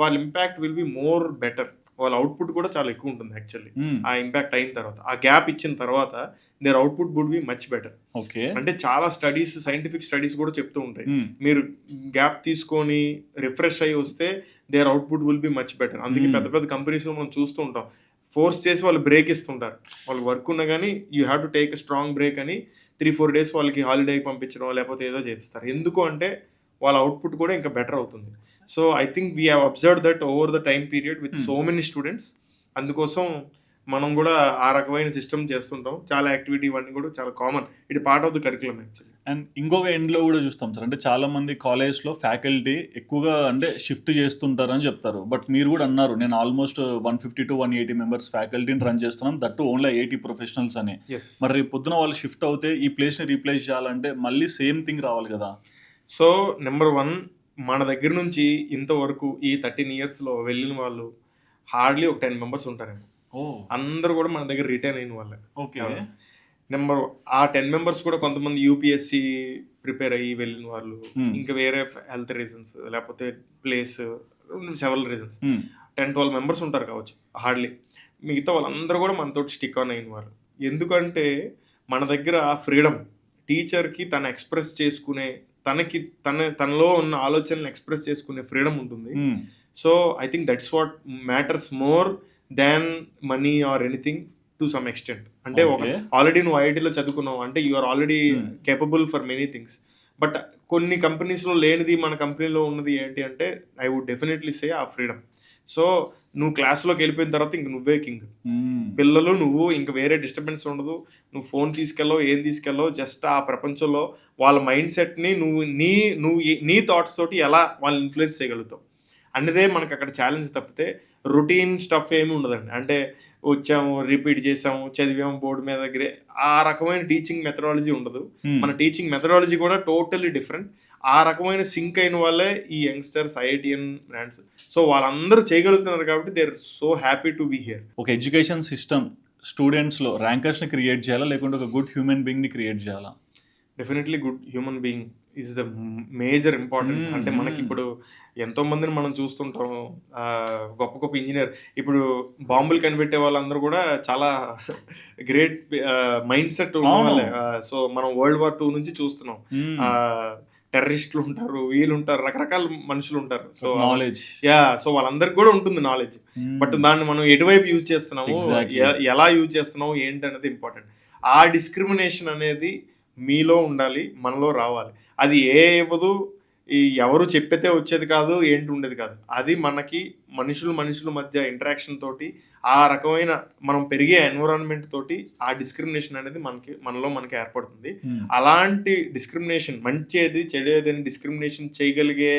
వాళ్ళ impact will be more better. వాళ్ళ అవుట్పుట్ కూడా చాలా ఎక్కువ ఉంటుంది యాక్చువల్లీ. ఆ ఇంపాక్ట్ అయిన తర్వాత, ఆ గ్యాప్ ఇచ్చిన తర్వాత their output would be much better. అంటే చాలా స్టడీస్, సైంటిఫిక్ స్టడీస్ కూడా చెప్తూ ఉంటాయి, మీరు గ్యాప్ తీసుకొని రిఫ్రెష్ అయ్యి వస్తే their output will be much better. అందుకే పెద్ద పెద్ద కంపెనీస్లో మనం చూస్తూ ఉంటాం, ఫోర్స్ చేసి వాళ్ళు బ్రేక్ ఇస్తుంటారు. వాళ్ళకి వర్క్ ఉన్నా కానీ you have to take a strong break అని 3-4 days వాళ్ళకి హాలిడేకి పంపించడం లేకపోతే ఏదో చేపిస్తారు. ఎందుకు అంటే వాళ్ళ అవుట్పుట్ కూడా ఇంకా బెటర్ అవుతుంది. So I think we have observe that over the time period with so many students. అందుకోసం మనం కూడా ఆ రకమైన సిస్టమ్ చేస్తుంటాం. చాలా యాక్టివిటీ ఇవన్నీ కూడా చాలా common, it part of the curriculum actually. And ఇంకొక ఎండ్లో కూడా చూస్తాం సార్, అంటే చాలా మంది కాలేజ్లో ఫ్యాకల్టీ ఎక్కువగా అంటే షిఫ్ట్ చేస్తుంటారు అని చెప్తారు. బట్ మీరు కూడా అన్నారు, నేను ఆల్మోస్ట్ 150 to 180 members ఫ్యాకల్టీని రన్ చేస్తున్నాం, దట్టు ఓన్లీ 80 professionals అని. మరి రేపు పొద్దున వాళ్ళు షిఫ్ట్ అవుతే ఈ ప్లేస్ని రీప్లేస్ చేయాలంటే మళ్ళీ సేమ్ థింగ్ రావాలి కదా. సో నెంబర్ 1, మన దగ్గర నుంచి ఇంతవరకు ఈ 13 yearsలో వెళ్ళిన వాళ్ళు హార్డ్లీ ఒక 10 members ఉంటారేమో. అందరూ కూడా మన దగ్గర రిటైన్ అయిన వాళ్ళే. ఆ 10 members కూడా కొంతమంది యూపీఎస్సి ప్రిపేర్ అయ్యి వెళ్ళిన వాళ్ళు, ఇంకా వేరే హెల్త్ రీజన్స్ లేకపోతే ప్లేస్, సెవెరల్ రీజన్స్ 10-12 members ఉంటారు కావచ్చు హార్డ్లీ. మిగతా వాళ్ళందరూ కూడా మనతో స్టిక్ ఆన్ అయిన వాళ్ళు. ఎందుకంటే మన దగ్గర ఫ్రీడమ్, టీచర్కి తను ఎక్స్ప్రెస్ చేసుకునే, తనలో ఉన్న ఆలోచనలు ఎక్స్ప్రెస్ చేసుకునే ఫ్రీడమ్ ఉంటుంది. So I think that's what matters more than money or anything to some extent. అంటే ఆల్రెడీ నువ్వు ఐఐటీలో చదువుకున్నావు అంటే you are already capable for many things. But కొన్ని కంపెనీస్లో లేనిది మన కంపెనీలో ఉన్నది ఏంటి అంటే ఐ వుడ్ డెఫినెట్లీ సే ఆ ఫ్రీడమ్. సో నువ్వు క్లాస్లోకి వెళ్ళిపోయిన తర్వాత ఇంక నువ్వే కింగ్. పిల్లలు, నువ్వు, ఇంకా వేరే డిస్టర్బెన్స్ ఉండదు. నువ్వు ఫోన్ తీసుకెళ్ళవు, ఏం తీసుకెళ్ళవు, జస్ట్ ఆ ప్రపంచంలో వాళ్ళ మైండ్ సెట్ని నువ్వు నీ థాట్స్ తోటి ఎలా వాళ్ళని ఇన్ఫ్లుయెన్స్ చేయగలుగుతావు అన్నదే మనకు అక్కడ ఛాలెంజ్. తప్పితే రొటీన్ స్టఫ్ ఏమి ఉండదండి. అంటే వచ్చాము, రిపీట్ చేసాము, చదివాము బోర్డు మీద దగ్గరే, ఆ రకమైన టీచింగ్ మెథడాలజీ ఉండదు. మన టీచింగ్ మెథడాలజీ కూడా టోటల్లీ డిఫరెంట్. ఆ రకమైన సింక్ అయిన వాళ్ళే ఈ యంగ్స్టర్స్, ఐఐటిఎన్ బ్రాండ్స్. సో వాళ్ళందరూ చేయగలుగుతున్నారు కాబట్టి they are so happy to be here. ఒక ఎడ్యుకేషన్ సిస్టమ్ స్టూడెంట్స్లో ర్యాంకర్స్ని క్రియేట్ చేయాలా, లేకుంటే ఒక గుడ్ హ్యూమన్ బీయింగ్ని క్రియేట్ చేయాలా? Definitely good human being is the major important. అంటే మనకి ఇప్పుడు ఎంతో మందిని మనం చూస్తుంటాం, గొప్ప గొప్ప ఇంజనీర్, ఇప్పుడు బాంబులు కనిపెట్టే వాళ్ళందరూ కూడా చాలా గ్రేట్ మైండ్ సెట్ ఉన్న వాళ్ళే. సో మనం World War II నుంచి చూస్తున్నాం, టెర్రరిస్టులు ఉంటారు, వీళ్ళు ఉంటారు, రకరకాల మనుషులు ఉంటారు. సో నాలెడ్జ్, సో వాళ్ళందరికీ కూడా ఉంటుంది నాలెడ్జ్. బట్ దాన్ని మనం ఎటువైపు యూజ్ చేస్తున్నాము, ఎలా యూజ్ చేస్తున్నాము ఏంటి అనేది ఇంపార్టెంట్. ఆ డిస్క్రిమినేషన్ అనేది మీలో ఉండాలి, మనలో రావాలి. అది ఇవ్వదు, ఈ ఎవరు చెప్పితే వచ్చేది కాదు, ఏంటి ఉండేది కాదు. అది మనకి మనుషుల మధ్య ఇంటరాక్షన్ తోటి, ఆ రకమైన మనం పెరిగే ఎన్విరాన్మెంట్ తోటి ఆ డిస్క్రిమినేషన్ అనేది మనకి ఏర్పడుతుంది. అలాంటి డిస్క్రిమినేషన్, మంచిది చెడేది అని డిస్క్రిమినేషన్ చేయగలిగే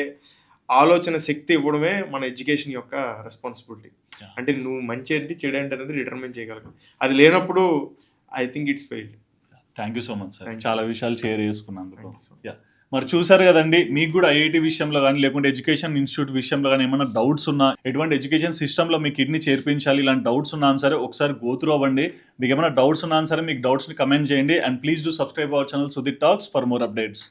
ఆలోచన శక్తి ఇవ్వడమే మన ఎడ్యుకేషన్ యొక్క రెస్పాన్సిబిలిటీ. అంటే నువ్వు మంచి ఏంటి చెడు ఏంటి అనేది డిటర్మిన్ చేయగలగాలి. అది లేనప్పుడు I think it's failed. Thank you so much sir, చాలా విషయాలు షేర్ చేసుకున్నందుకు. యా, మరి చూసారు కదండి, మీకు కూడా ఐఐటి విషయంలో కానీ లేకుంటే ఎడ్యుకేషన్ ఇన్స్టిట్యూట్ విషయంలో కానీ ఏమైనా డౌట్స్ ఉన్నా, ఎటువంటి ఎడ్యుకేషన్ సిస్టంలో మీ కిడ్నీ చేర్పించాలి ఇలాంటి డౌట్స్ ఉన్నా సరే ఒకసారి గోత్రూ అవ్వండి. మీకు ఏమైనా డౌట్స్ ఉన్నా సరే మీకు డౌట్స్ని కమెంట్ చేయండి. And please do subscribe our channel Sudheer talks for more updates.